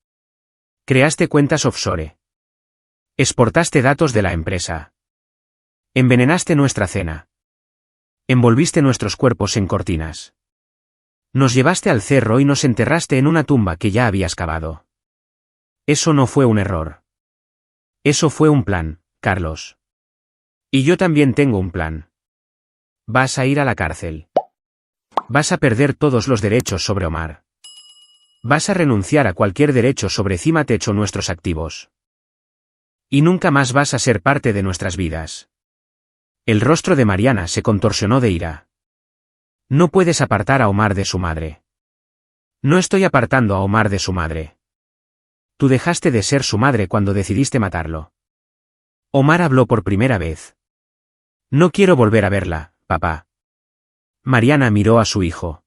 [SPEAKER 1] Creaste cuentas offshore. Exportaste datos de la empresa. Envenenaste nuestra cena. Envolviste nuestros cuerpos en cortinas. Nos llevaste al cerro y nos enterraste en una tumba que ya habías cavado. Eso no fue un error. Eso fue un plan, Carlos. Y yo también tengo un plan. Vas a ir a la cárcel. Vas a perder todos los derechos sobre Omar. Vas a renunciar a cualquier derecho sobre Cimatech o nuestros activos. Y nunca más vas a ser parte de nuestras vidas. El rostro de Mariana se contorsionó de ira. No puedes apartar a Omar de su madre. No estoy apartando a Omar de su madre. Tú dejaste de ser su madre cuando decidiste matarlo. Omar habló por primera vez. No quiero volver a verla, papá. Mariana miró a su hijo.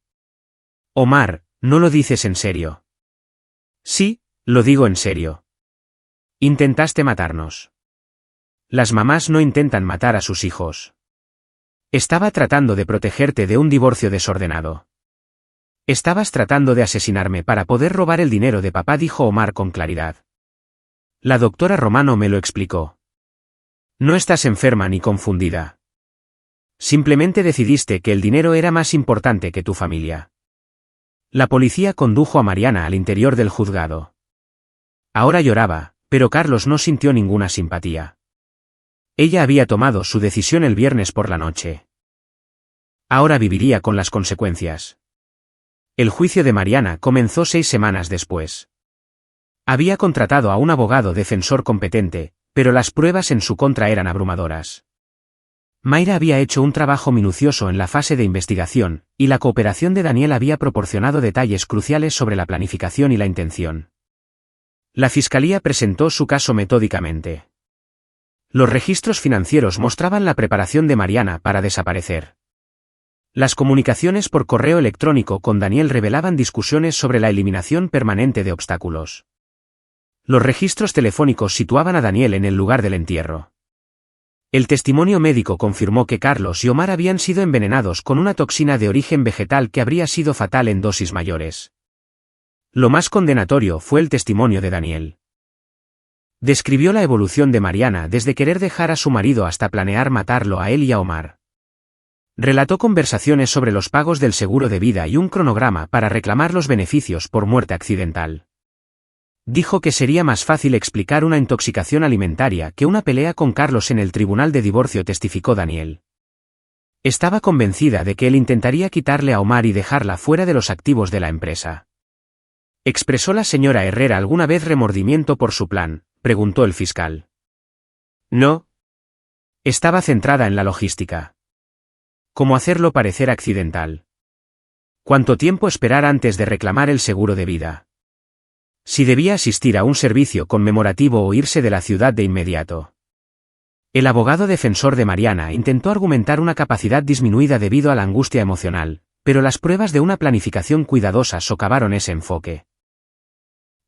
[SPEAKER 1] Omar, ¿no lo dices en serio? Sí, lo digo en serio. Intentaste matarnos. Las mamás no intentan matar a sus hijos. Estaba tratando de protegerte de un divorcio desordenado. Estabas tratando de asesinarme para poder robar el dinero de papá, dijo Omar con claridad. La doctora Romano me lo explicó. No estás enferma ni confundida. Simplemente decidiste que el dinero era más importante que tu familia. La policía condujo a Mariana al interior del juzgado. Ahora lloraba, pero Carlos no sintió ninguna simpatía. Ella había tomado su decisión el viernes por la noche. Ahora viviría con las consecuencias. El juicio de Mariana comenzó 6 semanas después. Había contratado a un abogado defensor competente, pero las pruebas en su contra eran abrumadoras. Mayra había hecho un trabajo minucioso en la fase de investigación, y la cooperación de Daniel había proporcionado detalles cruciales sobre la planificación y la intención. La fiscalía presentó su caso metódicamente. Los registros financieros mostraban la preparación de Mariana para desaparecer. Las comunicaciones por correo electrónico con Daniel revelaban discusiones sobre la eliminación permanente de obstáculos. Los registros telefónicos situaban a Daniel en el lugar del entierro. El testimonio médico confirmó que Carlos y Omar habían sido envenenados con una toxina de origen vegetal que habría sido fatal en dosis mayores. Lo más condenatorio fue el testimonio de Daniel. Describió la evolución de Mariana desde querer dejar a su marido hasta planear matarlo a él y a Omar. Relató conversaciones sobre los pagos del seguro de vida y un cronograma para reclamar los beneficios por muerte accidental. Dijo que sería más fácil explicar una intoxicación alimentaria que una pelea con Carlos en el tribunal de divorcio, testificó Daniel. Estaba convencida de que él intentaría quitarle a Omar y dejarla fuera de los activos de la empresa. ¿Expresó la señora Herrera alguna vez remordimiento por su plan?, preguntó el fiscal. No. Estaba centrada en la logística. ¿Cómo hacerlo parecer accidental? ¿Cuánto tiempo esperar antes de reclamar el seguro de vida? Si debía asistir a un servicio conmemorativo o irse de la ciudad de inmediato. El abogado defensor de Mariana intentó argumentar una capacidad disminuida debido a la angustia emocional, pero las pruebas de una planificación cuidadosa socavaron ese enfoque.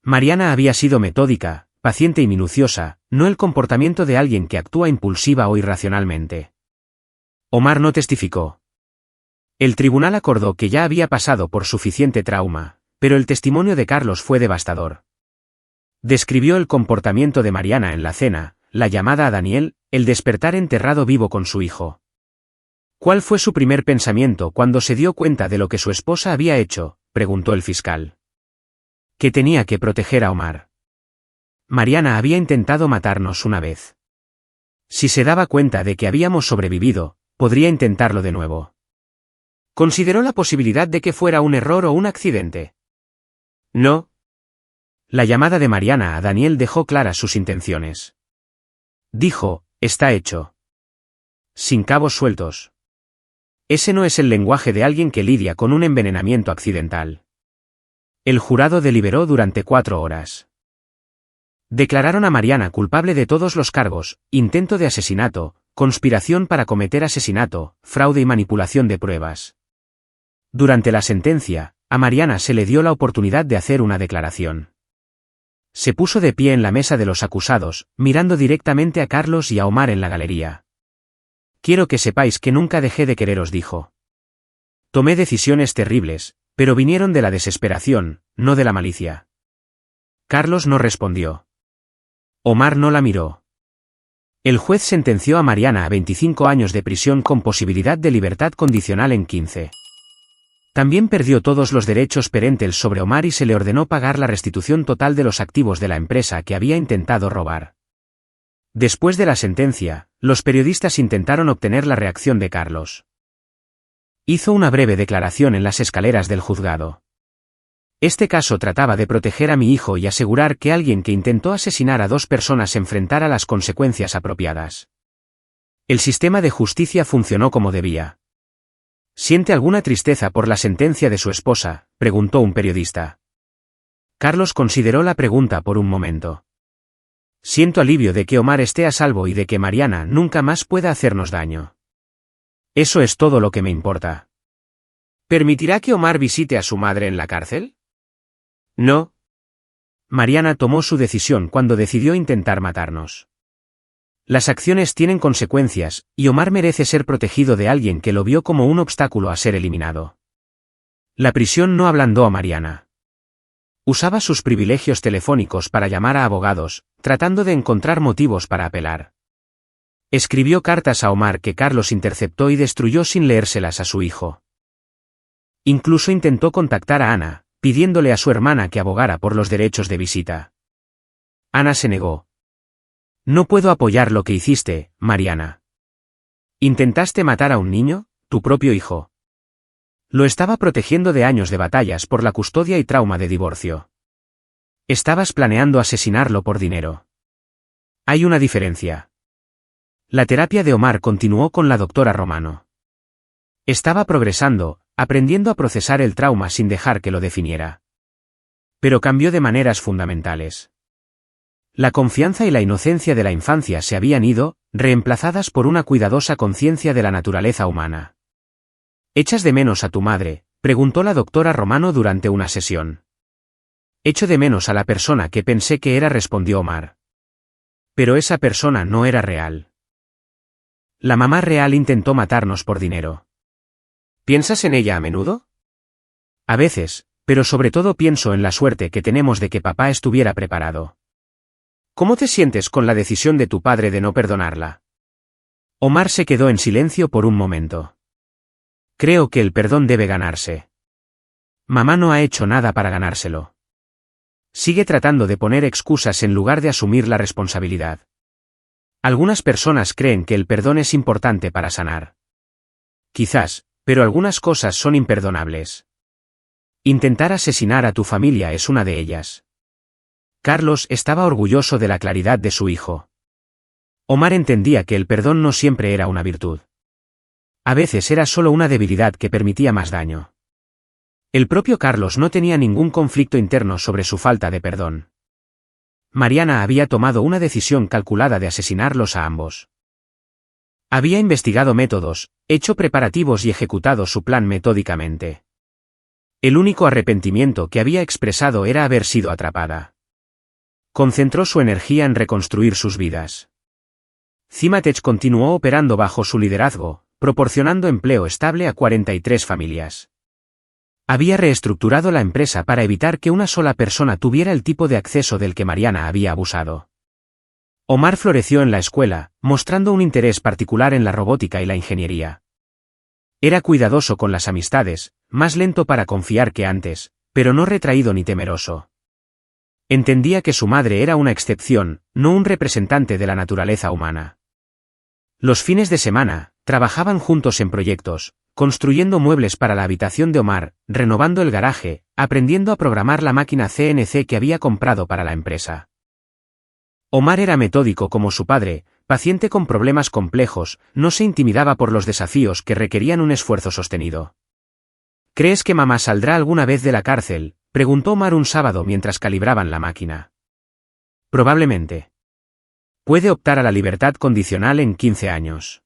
[SPEAKER 1] Mariana había sido metódica, paciente y minuciosa, no el comportamiento de alguien que actúa impulsiva o irracionalmente. Omar no testificó. El tribunal acordó que ya había pasado por suficiente trauma, pero el testimonio de Carlos fue devastador. Describió el comportamiento de Mariana en la cena, la llamada a Daniel, el despertar enterrado vivo con su hijo. ¿Cuál fue su primer pensamiento cuando se dio cuenta de lo que su esposa había hecho?, preguntó el fiscal. Que tenía que proteger a Omar. Mariana había intentado matarnos una vez. Si se daba cuenta de que habíamos sobrevivido, podría intentarlo de nuevo. ¿Consideró la posibilidad de que fuera un error o un accidente? No. La llamada de Mariana a Daniel dejó claras sus intenciones. Dijo, está hecho. Sin cabos sueltos. Ese no es el lenguaje de alguien que lidia con un envenenamiento accidental. El jurado deliberó durante 4 horas. Declararon a Mariana culpable de todos los cargos: intento de asesinato, conspiración para cometer asesinato, fraude y manipulación de pruebas. Durante la sentencia, a Mariana se le dio la oportunidad de hacer una declaración. Se puso de pie en la mesa de los acusados, mirando directamente a Carlos y a Omar en la galería. Quiero que sepáis que nunca dejé de quereros, dijo. Tomé decisiones terribles, pero vinieron de la desesperación, no de la malicia. Carlos no respondió. Omar no la miró. El juez sentenció a Mariana a 25 años de prisión con posibilidad de libertad condicional en 15. También perdió todos los derechos perentes sobre Omar y se le ordenó pagar la restitución total de los activos de la empresa que había intentado robar. Después de la sentencia, los periodistas intentaron obtener la reacción de Carlos. Hizo una breve declaración en las escaleras del juzgado. Este caso trataba de proteger a mi hijo y asegurar que alguien que intentó asesinar a 2 personas enfrentara las consecuencias apropiadas. El sistema de justicia funcionó como debía. ¿Siente alguna tristeza por la sentencia de su esposa?, preguntó un periodista. Carlos consideró la pregunta por un momento. Siento alivio de que Omar esté a salvo y de que Mariana nunca más pueda hacernos daño. Eso es todo lo que me importa. ¿Permitirá que Omar visite a su madre en la cárcel? No. Mariana tomó su decisión cuando decidió intentar matarnos. Las acciones tienen consecuencias, y Omar merece ser protegido de alguien que lo vio como un obstáculo a ser eliminado. La prisión no ablandó a Mariana. Usaba sus privilegios telefónicos para llamar a abogados, tratando de encontrar motivos para apelar. Escribió cartas a Omar que Carlos interceptó y destruyó sin leérselas a su hijo. Incluso intentó contactar a Ana, pidiéndole a su hermana que abogara por los derechos de visita. Ana se negó. No puedo apoyar lo que hiciste, Mariana. ¿Intentaste matar a un niño, tu propio hijo? Lo estaba protegiendo de años de batallas por la custodia y trauma de divorcio. Estabas planeando asesinarlo por dinero. Hay una diferencia. La terapia de Omar continuó con la doctora Romano. Estaba progresando, aprendiendo a procesar el trauma sin dejar que lo definiera. Pero cambió de maneras fundamentales. La confianza y la inocencia de la infancia se habían ido, reemplazadas por una cuidadosa conciencia de la naturaleza humana. ¿Echas de menos a tu madre?, preguntó la doctora Romano durante una sesión. Echo de menos a la persona que pensé que era, respondió Omar. Pero esa persona no era real. La mamá real intentó matarnos por dinero. ¿Piensas en ella a menudo? A veces, pero sobre todo pienso en la suerte que tenemos de que papá estuviera preparado. ¿Cómo te sientes con la decisión de tu padre de no perdonarla? Omar se quedó en silencio por un momento. Creo que el perdón debe ganarse. Mamá no ha hecho nada para ganárselo. Sigue tratando de poner excusas en lugar de asumir la responsabilidad. Algunas personas creen que el perdón es importante para sanar. Quizás, pero algunas cosas son imperdonables. Intentar asesinar a tu familia es una de ellas. Carlos estaba orgulloso de la claridad de su hijo. Omar entendía que el perdón no siempre era una virtud. A veces era solo una debilidad que permitía más daño. El propio Carlos no tenía ningún conflicto interno sobre su falta de perdón. Mariana había tomado una decisión calculada de asesinarlos a ambos. Había investigado métodos, hecho preparativos y ejecutado su plan metódicamente. El único arrepentimiento que había expresado era haber sido atrapada. Concentró su energía en reconstruir sus vidas. Cimatech continuó operando bajo su liderazgo, proporcionando empleo estable a 43 familias. Había reestructurado la empresa para evitar que una sola persona tuviera el tipo de acceso del que Mariana había abusado. Omar floreció en la escuela, mostrando un interés particular en la robótica y la ingeniería. Era cuidadoso con las amistades, más lento para confiar que antes, pero no retraído ni temeroso. Entendía que su madre era una excepción, no un representante de la naturaleza humana. Los fines de semana, trabajaban juntos en proyectos, construyendo muebles para la habitación de Omar, renovando el garaje, aprendiendo a programar la máquina CNC que había comprado para la empresa. Omar era metódico como su padre, paciente con problemas complejos, no se intimidaba por los desafíos que requerían un esfuerzo sostenido. ¿Crees que mamá saldrá alguna vez de la cárcel?, preguntó Omar un sábado mientras calibraban la máquina. Probablemente. Puede optar a la libertad condicional en 15 años.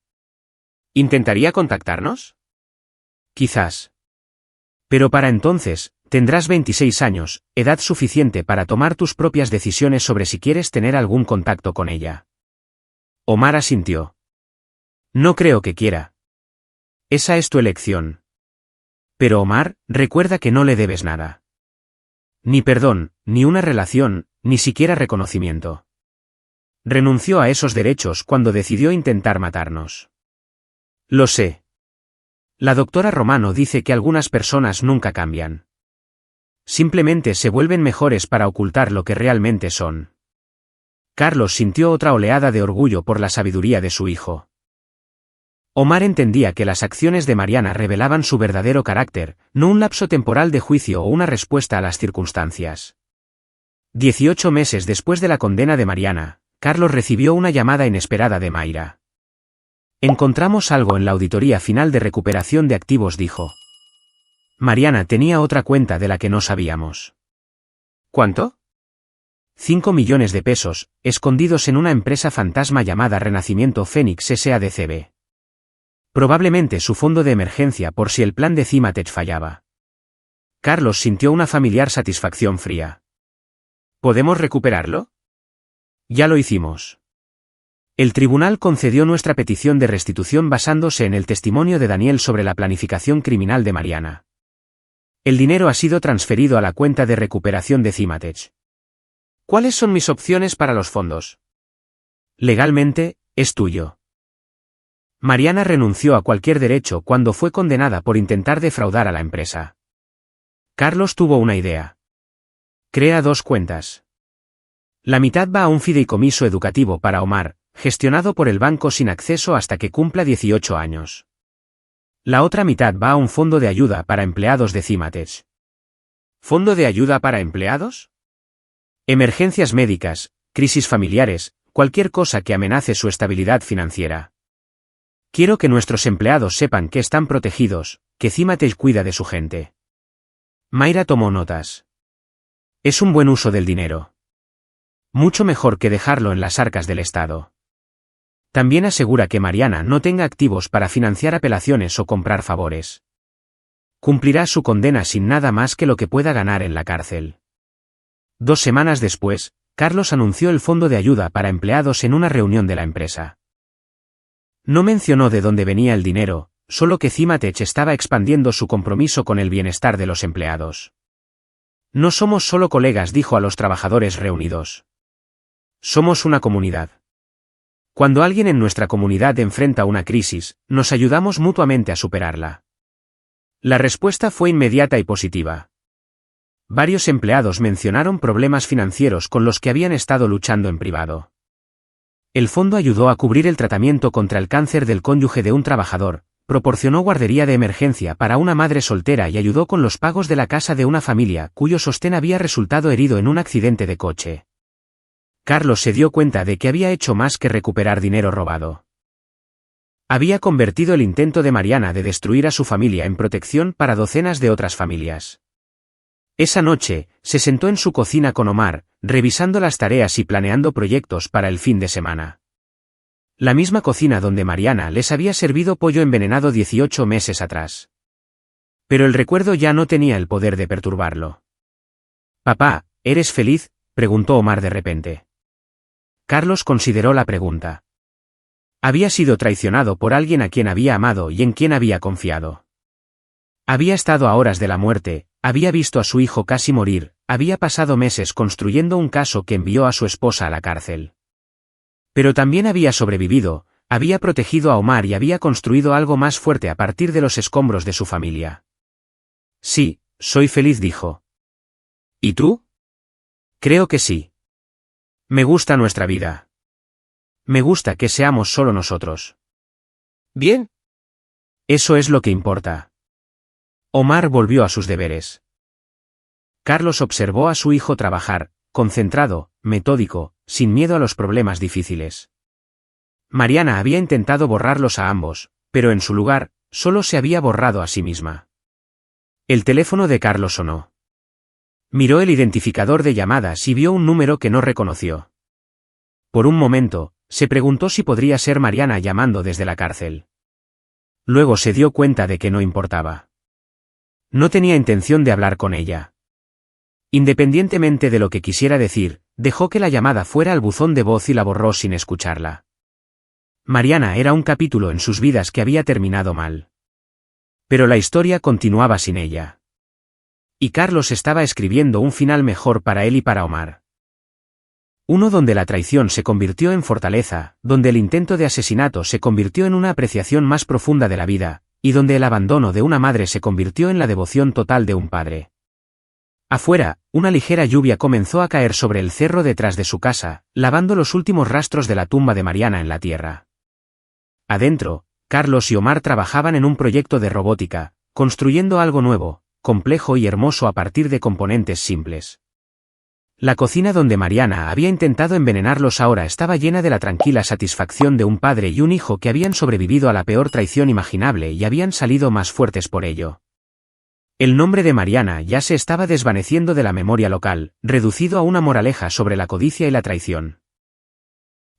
[SPEAKER 1] ¿Intentaría contactarnos? Quizás. Pero para entonces, tendrás 26 años, edad suficiente para tomar tus propias decisiones sobre si quieres tener algún contacto con ella. Omar asintió. No creo que quiera. Esa es tu elección. Pero Omar, recuerda que no le debes nada. Ni perdón, ni una relación, ni siquiera reconocimiento. Renunció a esos derechos cuando decidió intentar matarnos. Lo sé. La doctora Romano dice que algunas personas nunca cambian. Simplemente se vuelven mejores para ocultar lo que realmente son. Carlos sintió otra oleada de orgullo por la sabiduría de su hijo. Omar entendía que las acciones de Mariana revelaban su verdadero carácter, no un lapso temporal de juicio o una respuesta a las circunstancias. 18 meses después de la condena de Mariana, Carlos recibió una llamada inesperada de Mayra. Encontramos algo en la auditoría final de recuperación de activos, dijo. Mariana tenía otra cuenta de la que no sabíamos. ¿Cuánto? 5 millones de pesos, escondidos en una empresa fantasma llamada Renacimiento Fénix S.A.D.C.B. Probablemente su fondo de emergencia por si el plan de Cimatech fallaba. Carlos sintió una familiar satisfacción fría. ¿Podemos recuperarlo? Ya lo hicimos. El tribunal concedió nuestra petición de restitución basándose en el testimonio de Daniel sobre la planificación criminal de Mariana. El dinero ha sido transferido a la cuenta de recuperación de Cimatech. ¿Cuáles son mis opciones para los fondos? Legalmente, es tuyo. Mariana renunció a cualquier derecho cuando fue condenada por intentar defraudar a la empresa. Carlos tuvo una idea. Crea 2 cuentas. La mitad va a un fideicomiso educativo para Omar, gestionado por el banco sin acceso hasta que cumpla 18 años. La otra mitad va a un fondo de ayuda para empleados de Cimatech. ¿Fondo de ayuda para empleados? Emergencias médicas, crisis familiares, cualquier cosa que amenace su estabilidad financiera. Quiero que nuestros empleados sepan que están protegidos, que Cimatech cuida de su gente. Mayra tomó notas. Es un buen uso del dinero. Mucho mejor que dejarlo en las arcas del Estado. También asegura que Mariana no tenga activos para financiar apelaciones o comprar favores. Cumplirá su condena sin nada más que lo que pueda ganar en la cárcel. 2 semanas después, Carlos anunció el fondo de ayuda para empleados en una reunión de la empresa. No mencionó de dónde venía el dinero, solo que Cimatech estaba expandiendo su compromiso con el bienestar de los empleados. No somos solo colegas, dijo a los trabajadores reunidos. Somos una comunidad. Cuando alguien en nuestra comunidad enfrenta una crisis, nos ayudamos mutuamente a superarla. La respuesta fue inmediata y positiva. Varios empleados mencionaron problemas financieros con los que habían estado luchando en privado. El fondo ayudó a cubrir el tratamiento contra el cáncer del cónyuge de un trabajador, proporcionó guardería de emergencia para una madre soltera y ayudó con los pagos de la casa de una familia cuyo sostén había resultado herido en un accidente de coche. Carlos se dio cuenta de que había hecho más que recuperar dinero robado. Había convertido el intento de Mariana de destruir a su familia en protección para docenas de otras familias. Esa noche, se sentó en su cocina con Omar, revisando las tareas y planeando proyectos para el fin de semana. La misma cocina donde Mariana les había servido pollo envenenado 18 meses atrás. Pero el recuerdo ya no tenía el poder de perturbarlo. «Papá, ¿eres feliz?», preguntó Omar de repente. Carlos consideró la pregunta. Había sido traicionado por alguien a quien había amado y en quien había confiado. Había estado a horas de la muerte, había visto a su hijo casi morir, había pasado meses construyendo un caso que envió a su esposa a la cárcel. Pero también había sobrevivido, había protegido a Omar y había construido algo más fuerte a partir de los escombros de su familia. Sí, soy feliz, dijo. ¿Y tú? Creo que sí. Me gusta nuestra vida. Me gusta que seamos solo nosotros. Bien. Eso es lo que importa. Omar volvió a sus deberes. Carlos observó a su hijo trabajar, concentrado, metódico, sin miedo a los problemas difíciles. Mariana había intentado borrarlos a ambos, pero en su lugar, solo se había borrado a sí misma. El teléfono de Carlos sonó. Miró el identificador de llamadas y vio un número que no reconoció. Por un momento, se preguntó si podría ser Mariana llamando desde la cárcel. Luego se dio cuenta de que no importaba. No tenía intención de hablar con ella. Independientemente de lo que quisiera decir, dejó que la llamada fuera al buzón de voz y la borró sin escucharla. Mariana era un capítulo en sus vidas que había terminado mal. Pero la historia continuaba sin ella. Y Carlos estaba escribiendo un final mejor para él y para Omar. Uno donde la traición se convirtió en fortaleza, donde el intento de asesinato se convirtió en una apreciación más profunda de la vida, y donde el abandono de una madre se convirtió en la devoción total de un padre. Afuera, una ligera lluvia comenzó a caer sobre el cerro detrás de su casa, lavando los últimos rastros de la tumba de Mariana en la tierra. Adentro, Carlos y Omar trabajaban en un proyecto de robótica, construyendo algo nuevo, complejo y hermoso a partir de componentes simples. La cocina donde Mariana había intentado envenenarlos ahora estaba llena de la tranquila satisfacción de un padre y un hijo que habían sobrevivido a la peor traición imaginable y habían salido más fuertes por ello. El nombre de Mariana ya se estaba desvaneciendo de la memoria local, reducido a una moraleja sobre la codicia y la traición.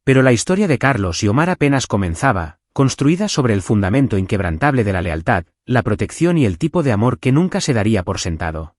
[SPEAKER 1] Pero la historia de Carlos y Omar apenas comenzaba, construida sobre el fundamento inquebrantable de la lealtad, la protección y el tipo de amor que nunca se daría por sentado.